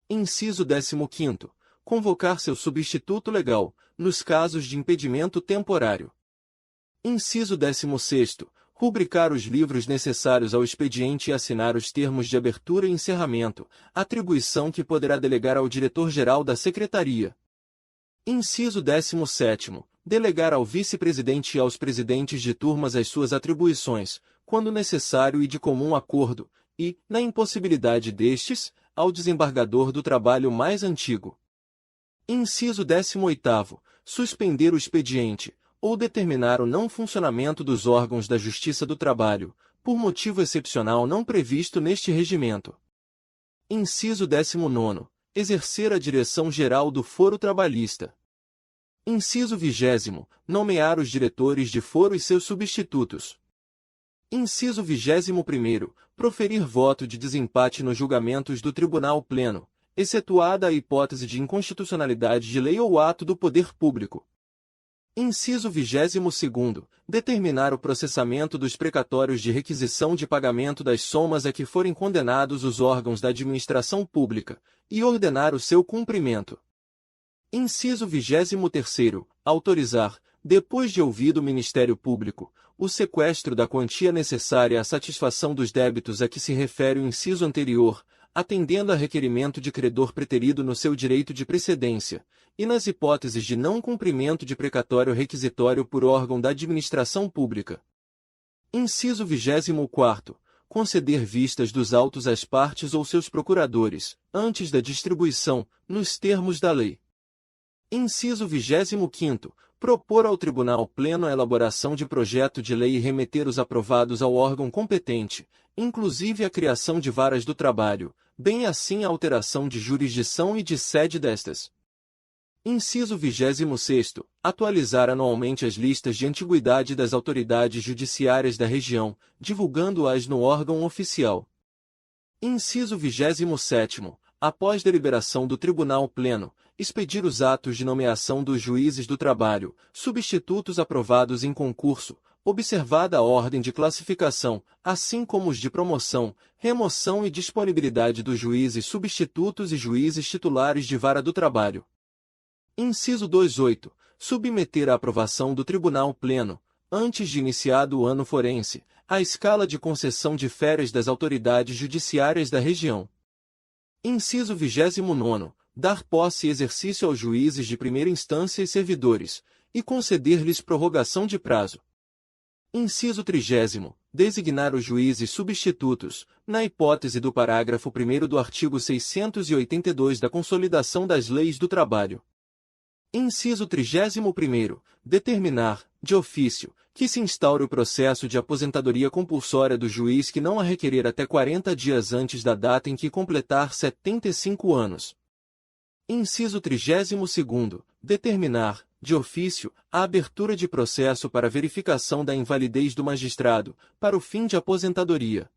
Inciso 15º. Convocar seu substituto legal, nos casos de impedimento temporário. Inciso 16º. Rubricar os livros necessários ao expediente e assinar os termos de abertura e encerramento, atribuição que poderá delegar ao diretor-geral da Secretaria. Inciso 17º. Delegar ao vice-presidente e aos presidentes de turmas as suas atribuições, quando necessário e de comum acordo, e, na impossibilidade destes, ao desembargador do trabalho mais antigo. Inciso 18º. Suspender o expediente, ou determinar o não funcionamento dos órgãos da Justiça do Trabalho, por motivo excepcional não previsto neste regimento. Inciso 19º. Exercer a direção geral do foro trabalhista. Inciso 20º. Nomear os diretores de foro e seus substitutos. Inciso 21º. Proferir voto de desempate nos julgamentos do Tribunal Pleno, excetuada a hipótese de inconstitucionalidade de lei ou ato do poder público. Inciso 22º. Determinar o processamento dos precatórios de requisição de pagamento das somas a que forem condenados os órgãos da administração pública, e ordenar o seu cumprimento. Inciso 23º. Autorizar, depois de ouvido o Ministério Público, o sequestro da quantia necessária à satisfação dos débitos a que se refere o inciso anterior, atendendo a requerimento de credor preterido no seu direito de precedência, e nas hipóteses de não cumprimento de precatório requisitório por órgão da administração pública. Inciso 24º. Conceder vistas dos autos às partes ou seus procuradores, antes da distribuição, nos termos da lei. Inciso 25º. Propor ao Tribunal Pleno a elaboração de projeto de lei e remeter os aprovados ao órgão competente, inclusive a criação de varas do trabalho, bem assim a alteração de jurisdição e de sede destas. Inciso 26º. Atualizar anualmente as listas de antiguidade das autoridades judiciárias da região, divulgando-as no órgão oficial. Inciso 27º. Após deliberação do Tribunal Pleno, expedir os atos de nomeação dos juízes do trabalho, substitutos aprovados em concurso, observada a ordem de classificação, assim como os de promoção, remoção e disponibilidade dos juízes substitutos e juízes titulares de vara do trabalho. Inciso 28. Submeter à aprovação do Tribunal Pleno, antes de iniciado o ano forense, a escala de concessão de férias das autoridades judiciárias da região. Inciso 29º. Dar posse e exercício aos juízes de primeira instância e servidores, e conceder-lhes prorrogação de prazo. Inciso 30º. Designar os juízes substitutos, na hipótese do parágrafo 1º do artigo 682 da Consolidação das Leis do Trabalho. Inciso 31º. Determinar, de ofício, que se instaure o processo de aposentadoria compulsória do juiz que não a requerer até 40 dias antes da data em que completar 75 anos. Inciso 32º. Determinar, de ofício, a abertura de processo para verificação da invalidez do magistrado, para o fim de aposentadoria.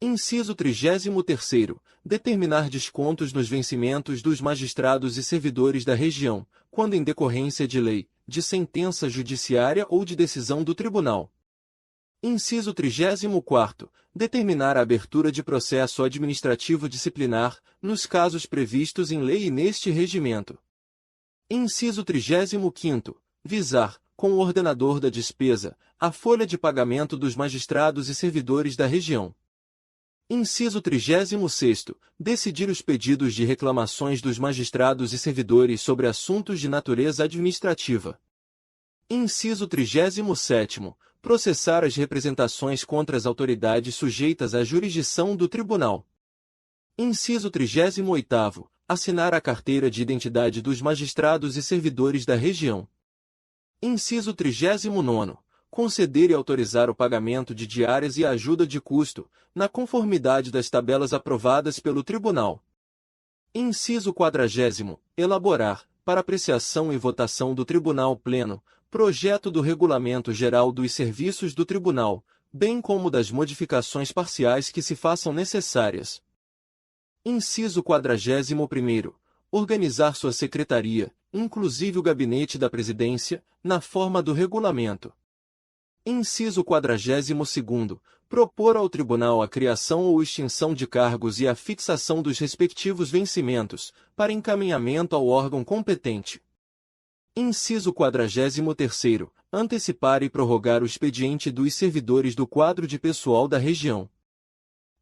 Inciso 33º. Determinar descontos nos vencimentos dos magistrados e servidores da região, quando em decorrência de lei, de sentença judiciária ou de decisão do tribunal. Inciso 34º. Determinar a abertura de processo administrativo disciplinar, nos casos previstos em lei e neste regimento. Inciso 35º. Visar, com o ordenador da despesa, a folha de pagamento dos magistrados e servidores da região. Inciso 36º. Decidir os pedidos de reclamações dos magistrados e servidores sobre assuntos de natureza administrativa. Inciso 37º. Processar as representações contra as autoridades sujeitas à jurisdição do tribunal. Inciso 38º. assinar a carteira de identidade dos magistrados e servidores da região. Inciso 39º. Conceder e autorizar o pagamento de diárias e a ajuda de custo, na conformidade das tabelas aprovadas pelo Tribunal. Inciso 40º. Elaborar, para apreciação e votação do Tribunal Pleno, projeto do Regulamento Geral dos Serviços do Tribunal, bem como das modificações parciais que se façam necessárias. Inciso 41º. Organizar sua secretaria, inclusive o gabinete da presidência, na forma do regulamento. Inciso 42º. Propor ao Tribunal a criação ou extinção de cargos e a fixação dos respectivos vencimentos, para encaminhamento ao órgão competente. Inciso 43º. Antecipar e prorrogar o expediente dos servidores do quadro de pessoal da região.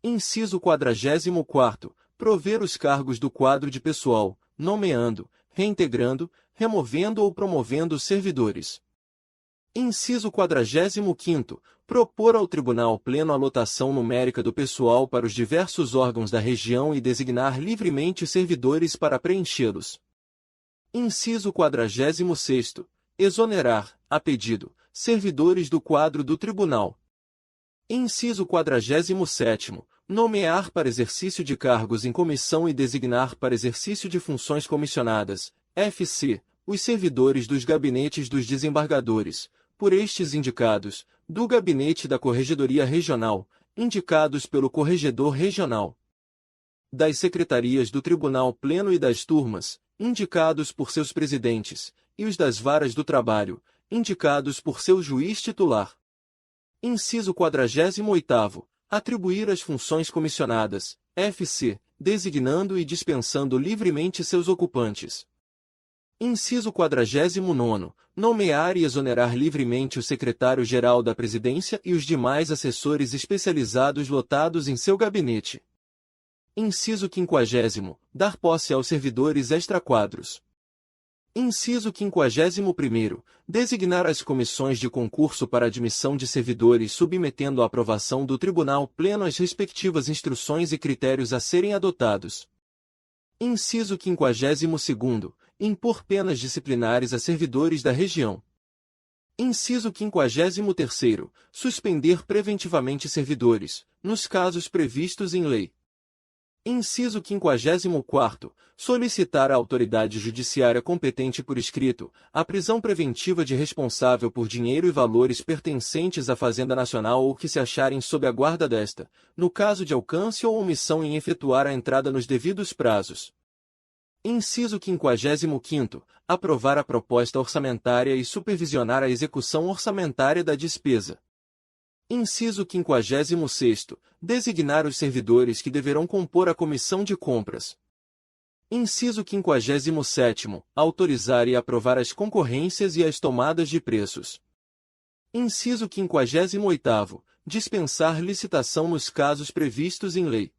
Inciso 44º. Prover os cargos do quadro de pessoal, nomeando, reintegrando, removendo ou promovendo os servidores. Inciso 45º. Propor ao Tribunal Pleno a lotação numérica do pessoal para os diversos órgãos da região e designar livremente servidores para preenchê-los. Inciso 46º. Exonerar, a pedido, servidores do quadro do Tribunal. Inciso 47º. Nomear para exercício de cargos em comissão e designar para exercício de funções comissionadas, FC, os servidores dos gabinetes dos desembargadores, por estes indicados, do gabinete da Corregedoria Regional, indicados pelo Corregedor Regional. Das secretarias do Tribunal Pleno e das turmas, indicados por seus presidentes, e os das varas do trabalho, indicados por seu juiz titular. Inciso 48º. Atribuir as funções comissionadas, FC, designando e dispensando livremente seus ocupantes. Inciso 49º. Nomear e exonerar livremente o secretário-geral da Presidência e os demais assessores especializados lotados em seu gabinete. Inciso 50º. Dar posse aos servidores extraquadros. Inciso 51º. Designar as comissões de concurso para admissão de servidores submetendo à aprovação do Tribunal Pleno as respectivas instruções e critérios a serem adotados. Inciso 52º. Impor penas disciplinares a servidores da região. Inciso 53º. Suspender preventivamente servidores, nos casos previstos em lei. Inciso 54º. Solicitar à autoridade judiciária competente por escrito a prisão preventiva de responsável por dinheiro e valores pertencentes à Fazenda Nacional ou que se acharem sob a guarda desta, no caso de alcance ou omissão em efetuar a entrada nos devidos prazos. Inciso 55º. Aprovar a proposta orçamentária e supervisionar a execução orçamentária da despesa. Inciso 56º. Designar os servidores que deverão compor a comissão de compras. Inciso 57º. Autorizar e aprovar as concorrências e as tomadas de preços. Inciso 58º. Dispensar licitação nos casos previstos em lei.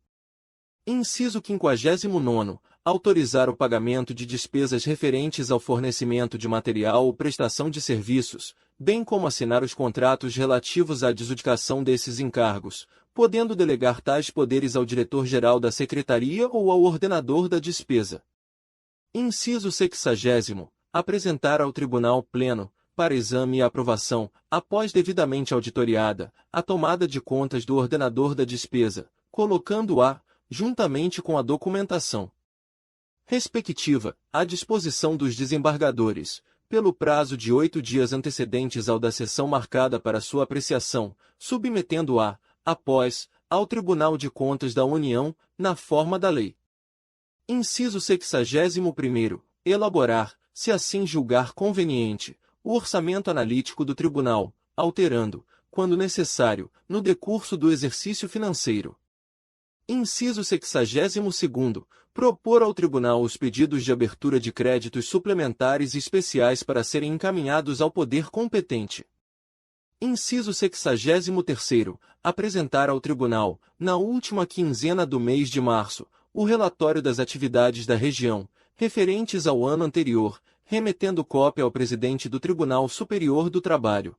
Inciso 59º. Autorizar o pagamento de despesas referentes ao fornecimento de material ou prestação de serviços, bem como assinar os contratos relativos à adjudicação desses encargos, podendo delegar tais poderes ao diretor-geral da Secretaria ou ao ordenador da despesa. Inciso 60º. Apresentar ao Tribunal Pleno, para exame e aprovação, após devidamente auditoriada, a tomada de contas do ordenador da despesa, colocando-a, juntamente com a documentação respectiva, à disposição dos desembargadores, pelo prazo de 8 dias antecedentes ao da sessão marcada para sua apreciação, submetendo-a, após, ao Tribunal de Contas da União, na forma da lei. Inciso 61º. Elaborar, se assim julgar conveniente, o orçamento analítico do Tribunal, alterando, quando necessário, no decurso do exercício financeiro. Inciso 62º. Propor ao Tribunal os pedidos de abertura de créditos suplementares e especiais para serem encaminhados ao poder competente. Inciso 63º. Apresentar ao Tribunal, na última quinzena do mês de março, o relatório das atividades da região, referentes ao ano anterior, remetendo cópia ao presidente do Tribunal Superior do Trabalho.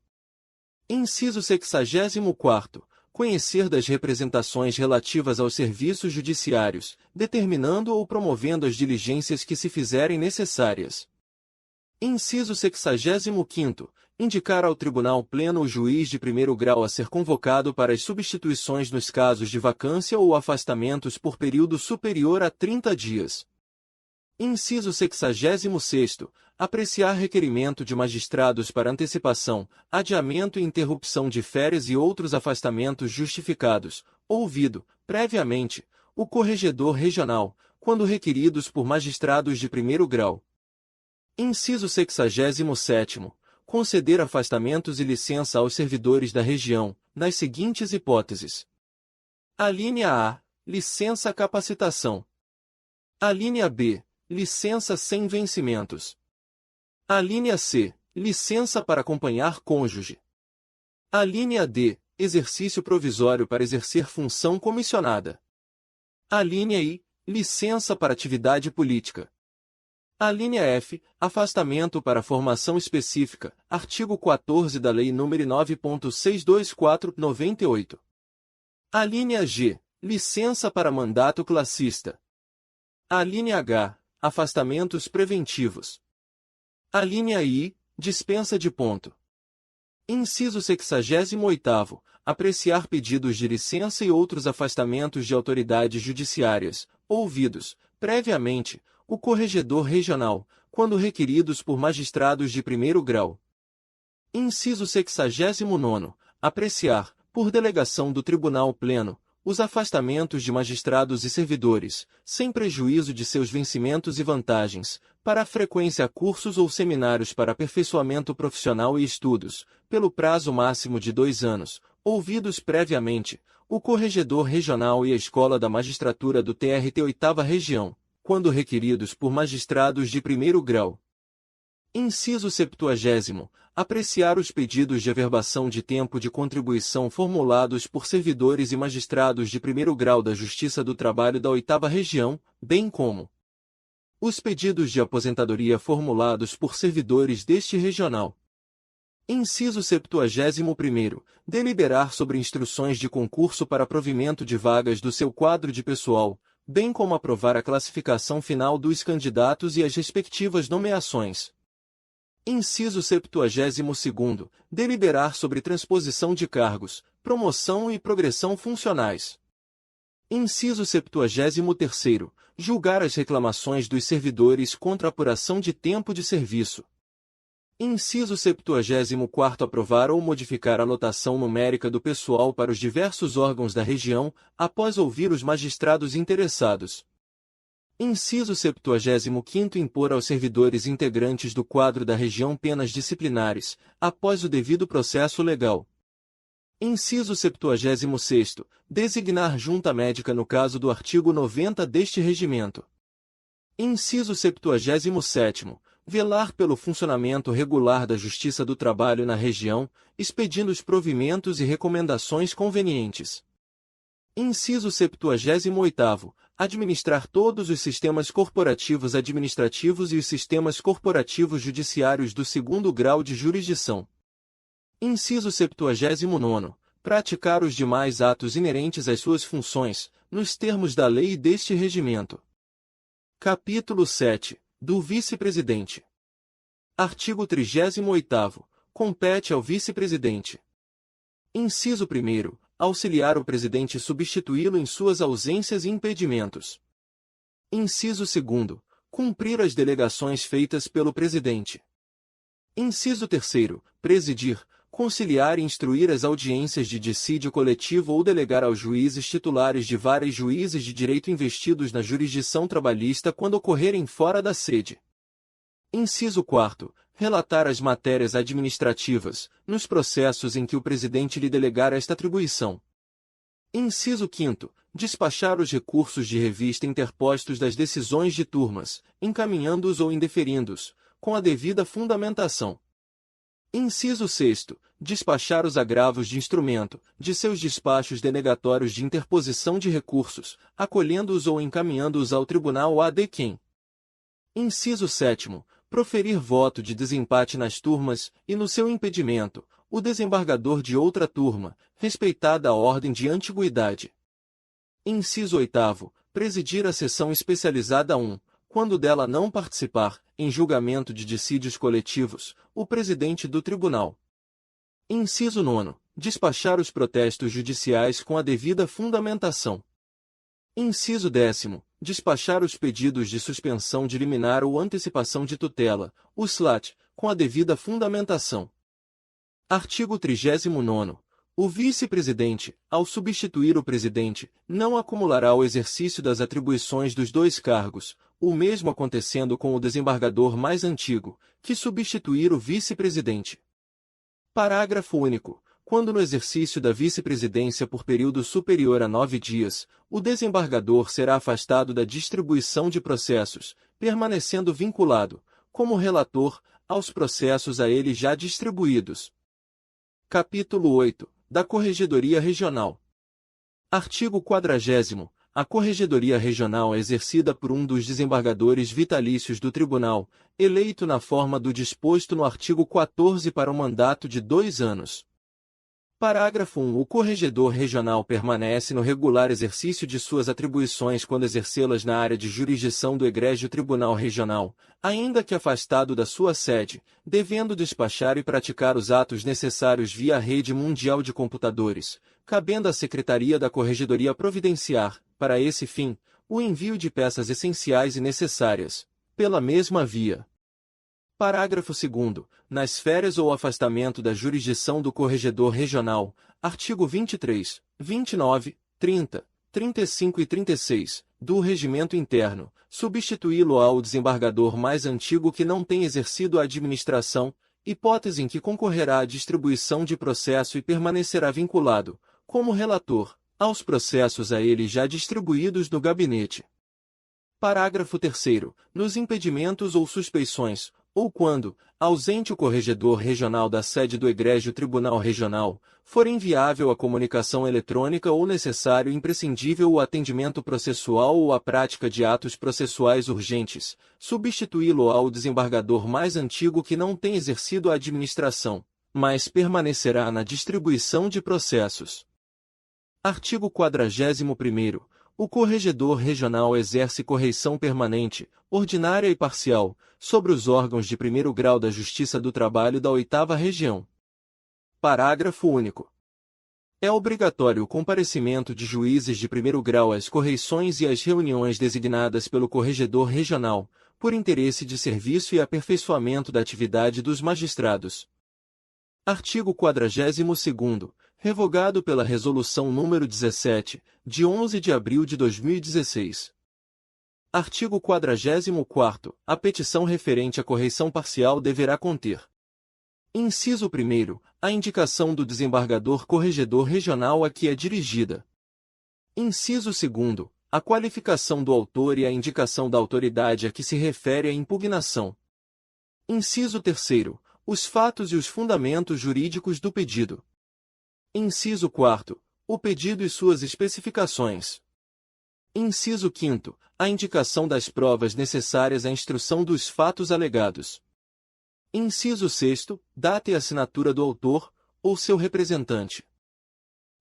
Inciso 64º. conhecer das representações relativas aos serviços judiciários, determinando ou promovendo as diligências que se fizerem necessárias. Inciso 65º. Indicar ao Tribunal Pleno o juiz de primeiro grau a ser convocado para as substituições nos casos de vacância ou afastamentos por período superior a 30 dias. Inciso 66º. Apreciar requerimento de magistrados para antecipação, adiamento e interrupção de férias e outros afastamentos justificados, ouvido, previamente, o corregedor regional, quando requeridos por magistrados de primeiro grau. Inciso 67º. Conceder afastamentos e licença aos servidores da região, nas seguintes hipóteses. Alínea A. Licença capacitação. Alínea B. Licença sem vencimentos. Alínea C. Licença para acompanhar cônjuge. Alínea D. Exercício provisório para exercer função comissionada. Alínea I. Licença para atividade política. Alínea F. Afastamento para formação específica, artigo 14 da Lei nº 9.624/98. Alínea G. Licença para mandato classista. Alínea H. Afastamentos preventivos. Alínea I. Dispensa de ponto. Inciso 68º. Apreciar pedidos de licença e outros afastamentos de autoridades judiciárias, ouvidos, previamente, o corregedor regional, quando requeridos por magistrados de primeiro grau. Inciso 69º. Apreciar, por delegação do Tribunal Pleno, os afastamentos de magistrados e servidores, sem prejuízo de seus vencimentos e vantagens, para a frequência a cursos ou seminários para aperfeiçoamento profissional e estudos, pelo prazo máximo de 2 anos, ouvidos previamente, o corregedor regional e a Escola da Magistratura do TRT 8ª Região, quando requeridos por magistrados de primeiro grau. Inciso 70º. Apreciar os pedidos de averbação de tempo de contribuição formulados por servidores e magistrados de primeiro grau da Justiça do Trabalho da 8ª Região, bem como os pedidos de aposentadoria formulados por servidores deste regional. Inciso 71º. Deliberar sobre instruções de concurso para provimento de vagas do seu quadro de pessoal, bem como aprovar a classificação final dos candidatos e as respectivas nomeações. Inciso 72º. Deliberar sobre transposição de cargos, promoção e progressão funcionais. Inciso 73º. Julgar as reclamações dos servidores contra apuração de tempo de serviço. Inciso 74º. Aprovar ou modificar a lotação numérica do pessoal para os diversos órgãos da região, após ouvir os magistrados interessados. Inciso 75º. Impor aos servidores integrantes do quadro da região penas disciplinares, após o devido processo legal. Inciso 76º. Designar junta médica no caso do artigo 90 deste regimento. Inciso 77º. Velar pelo funcionamento regular da Justiça do Trabalho na região, expedindo os provimentos e recomendações convenientes. Inciso 78º. Administrar todos os sistemas corporativos administrativos e os sistemas corporativos judiciários do segundo grau de jurisdição. Inciso 79º. Praticar os demais atos inerentes às suas funções, nos termos da lei e deste regimento. Capítulo 7. Do Vice-Presidente. Artigo 38º. Compete ao Vice-Presidente. Inciso 1º. Auxiliar o Presidente e substituí-lo em suas ausências e impedimentos. Inciso 2º. Cumprir as delegações feitas pelo Presidente. Inciso 3º. Presidir, conciliar e instruir as audiências de dissídio coletivo ou delegar aos juízes titulares de vara e juízes de direito investidos na jurisdição trabalhista quando ocorrerem fora da sede. Inciso 4º. Relatar as matérias administrativas, nos processos em que o Presidente lhe delegar esta atribuição. Inciso 5º. Despachar os recursos de revista interpostos das decisões de turmas, encaminhando-os ou indeferindo-os, com a devida fundamentação. Inciso 6º. Despachar os agravos de instrumento, de seus despachos denegatórios de interposição de recursos, acolhendo-os ou encaminhando-os ao tribunal ad quem. Inciso 7º. Proferir voto de desempate nas turmas, e no seu impedimento, o desembargador de outra turma, respeitada a ordem de antiguidade. Inciso 8º. Presidir a sessão especializada 1, quando dela não participar, em julgamento de dissídios coletivos, o presidente do tribunal. Inciso 9º. Despachar os protestos judiciais com a devida fundamentação. Inciso 10º. Despachar os pedidos de suspensão de liminar ou antecipação de tutela, o SLAT, com a devida fundamentação. Artigo 39º. O vice-presidente, ao substituir o presidente, não acumulará o exercício das atribuições dos dois cargos, o mesmo acontecendo com o desembargador mais antigo, que substituir o vice-presidente. Parágrafo único. Quando no exercício da vice-presidência por período superior a 9 dias, o desembargador será afastado da distribuição de processos, permanecendo vinculado, como relator, aos processos a ele já distribuídos. Capítulo 8. Da Corregedoria Regional. Artigo 40º. A Corregedoria Regional é exercida por um dos desembargadores vitalícios do Tribunal, eleito na forma do disposto no artigo 14 para um mandato de 2 anos. Parágrafo 1. O corregedor regional permanece no regular exercício de suas atribuições quando exercê-las na área de jurisdição do egrégio Tribunal Regional, ainda que afastado da sua sede, devendo despachar e praticar os atos necessários via a rede mundial de computadores, cabendo à Secretaria da Corregedoria providenciar, para esse fim, o envio de peças essenciais e necessárias, pela mesma via. Parágrafo 2º. Nas férias ou afastamento da jurisdição do corregedor regional, artigo 23, 29, 30, 35 e 36, do Regimento Interno, substituí-lo-á o desembargador mais antigo que não tem exercido a administração, hipótese em que concorrerá à distribuição de processo e permanecerá vinculado, como relator, aos processos a ele já distribuídos no gabinete. Parágrafo 3º. Nos impedimentos ou suspeições, ou quando, ausente o corregedor regional da sede do egrégio Tribunal Regional, for inviável a comunicação eletrônica ou necessário e imprescindível o atendimento processual ou a prática de atos processuais urgentes, substituí-lo-á o desembargador mais antigo que não tem exercido a administração, mas permanecerá na distribuição de processos. Artigo 41º. O corregedor regional exerce correição permanente, ordinária e parcial, sobre os órgãos de primeiro grau da Justiça do Trabalho da 8ª Região. Parágrafo único. É obrigatório o comparecimento de juízes de primeiro grau às correições e às reuniões designadas pelo corregedor regional, por interesse de serviço e aperfeiçoamento da atividade dos magistrados. Artigo 42º. Revogado pela Resolução nº 17, de 11 de abril de 2016. Artigo 44º. A petição referente à correição parcial deverá conter: inciso 1º, a indicação do desembargador corregedor regional a que é dirigida. Inciso 2º, a qualificação do autor e a indicação da autoridade a que se refere a impugnação. Inciso 3º, os fatos e os fundamentos jurídicos do pedido. Inciso 4º, o pedido e suas especificações. Inciso 5º, a indicação das provas necessárias à instrução dos fatos alegados. Inciso 6º, data e assinatura do autor, ou seu representante.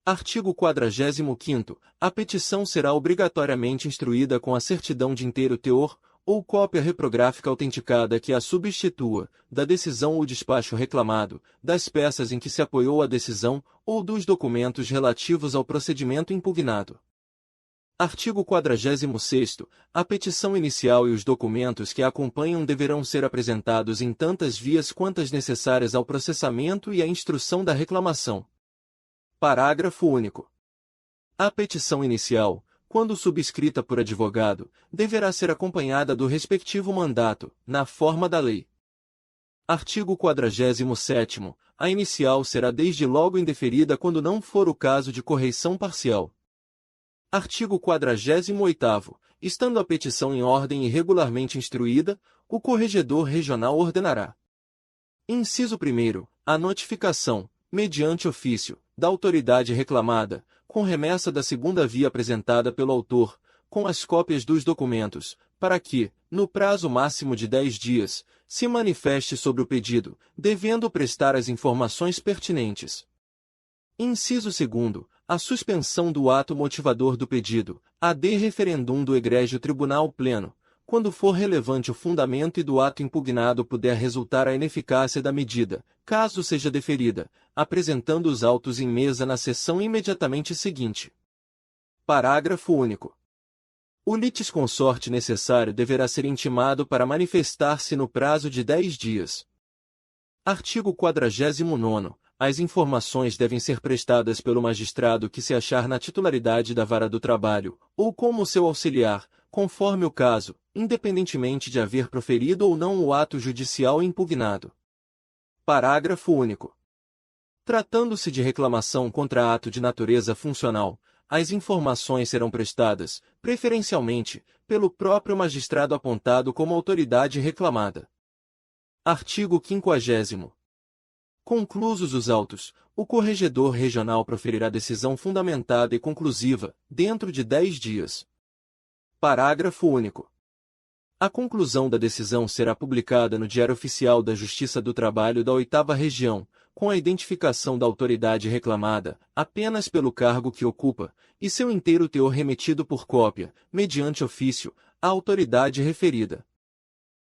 Artigo 45º, a petição será obrigatoriamente instruída com a certidão de inteiro teor, ou cópia reprográfica autenticada que a substitua, da decisão ou despacho reclamado, das peças em que se apoiou a decisão, ou dos documentos relativos ao procedimento impugnado. Artigo 46º, a petição inicial e os documentos que a acompanham deverão ser apresentados em tantas vias quantas necessárias ao processamento e à instrução da reclamação. Parágrafo único. A petição inicial, quando subscrita por advogado, deverá ser acompanhada do respectivo mandato, na forma da lei. Artigo 47º. A inicial será desde logo indeferida quando não for o caso de correição parcial. Artigo 48º. Estando a petição em ordem e regularmente instruída, o corregedor regional ordenará: inciso 1º, a notificação, mediante ofício, da autoridade reclamada, com remessa da segunda via apresentada pelo autor, com as cópias dos documentos, para que, no prazo máximo de 10 dias, se manifeste sobre o pedido, devendo prestar as informações pertinentes. Inciso 2º. A suspensão do ato motivador do pedido, ad referendum do egrégio Tribunal Pleno, quando for relevante o fundamento e do ato impugnado puder resultar a ineficácia da medida, caso seja deferida, apresentando os autos em mesa na sessão imediatamente seguinte. Parágrafo único. O litisconsorte necessário deverá ser intimado para manifestar-se no prazo de 10 dias. Artigo 49º. As informações devem ser prestadas pelo magistrado que se achar na titularidade da Vara do Trabalho, ou como seu auxiliar, conforme o caso, independentemente de haver proferido ou não o ato judicial impugnado. Parágrafo único. Tratando-se de reclamação contra ato de natureza funcional, as informações serão prestadas, preferencialmente, pelo próprio magistrado apontado como autoridade reclamada. Artigo 50º. Conclusos os autos, o corregedor regional proferirá decisão fundamentada e conclusiva, dentro de 10 dias. Parágrafo único. A conclusão da decisão será publicada no Diário Oficial da Justiça do Trabalho da 8ª Região, com a identificação da autoridade reclamada, apenas pelo cargo que ocupa, e seu inteiro teor remetido por cópia, mediante ofício, à autoridade referida.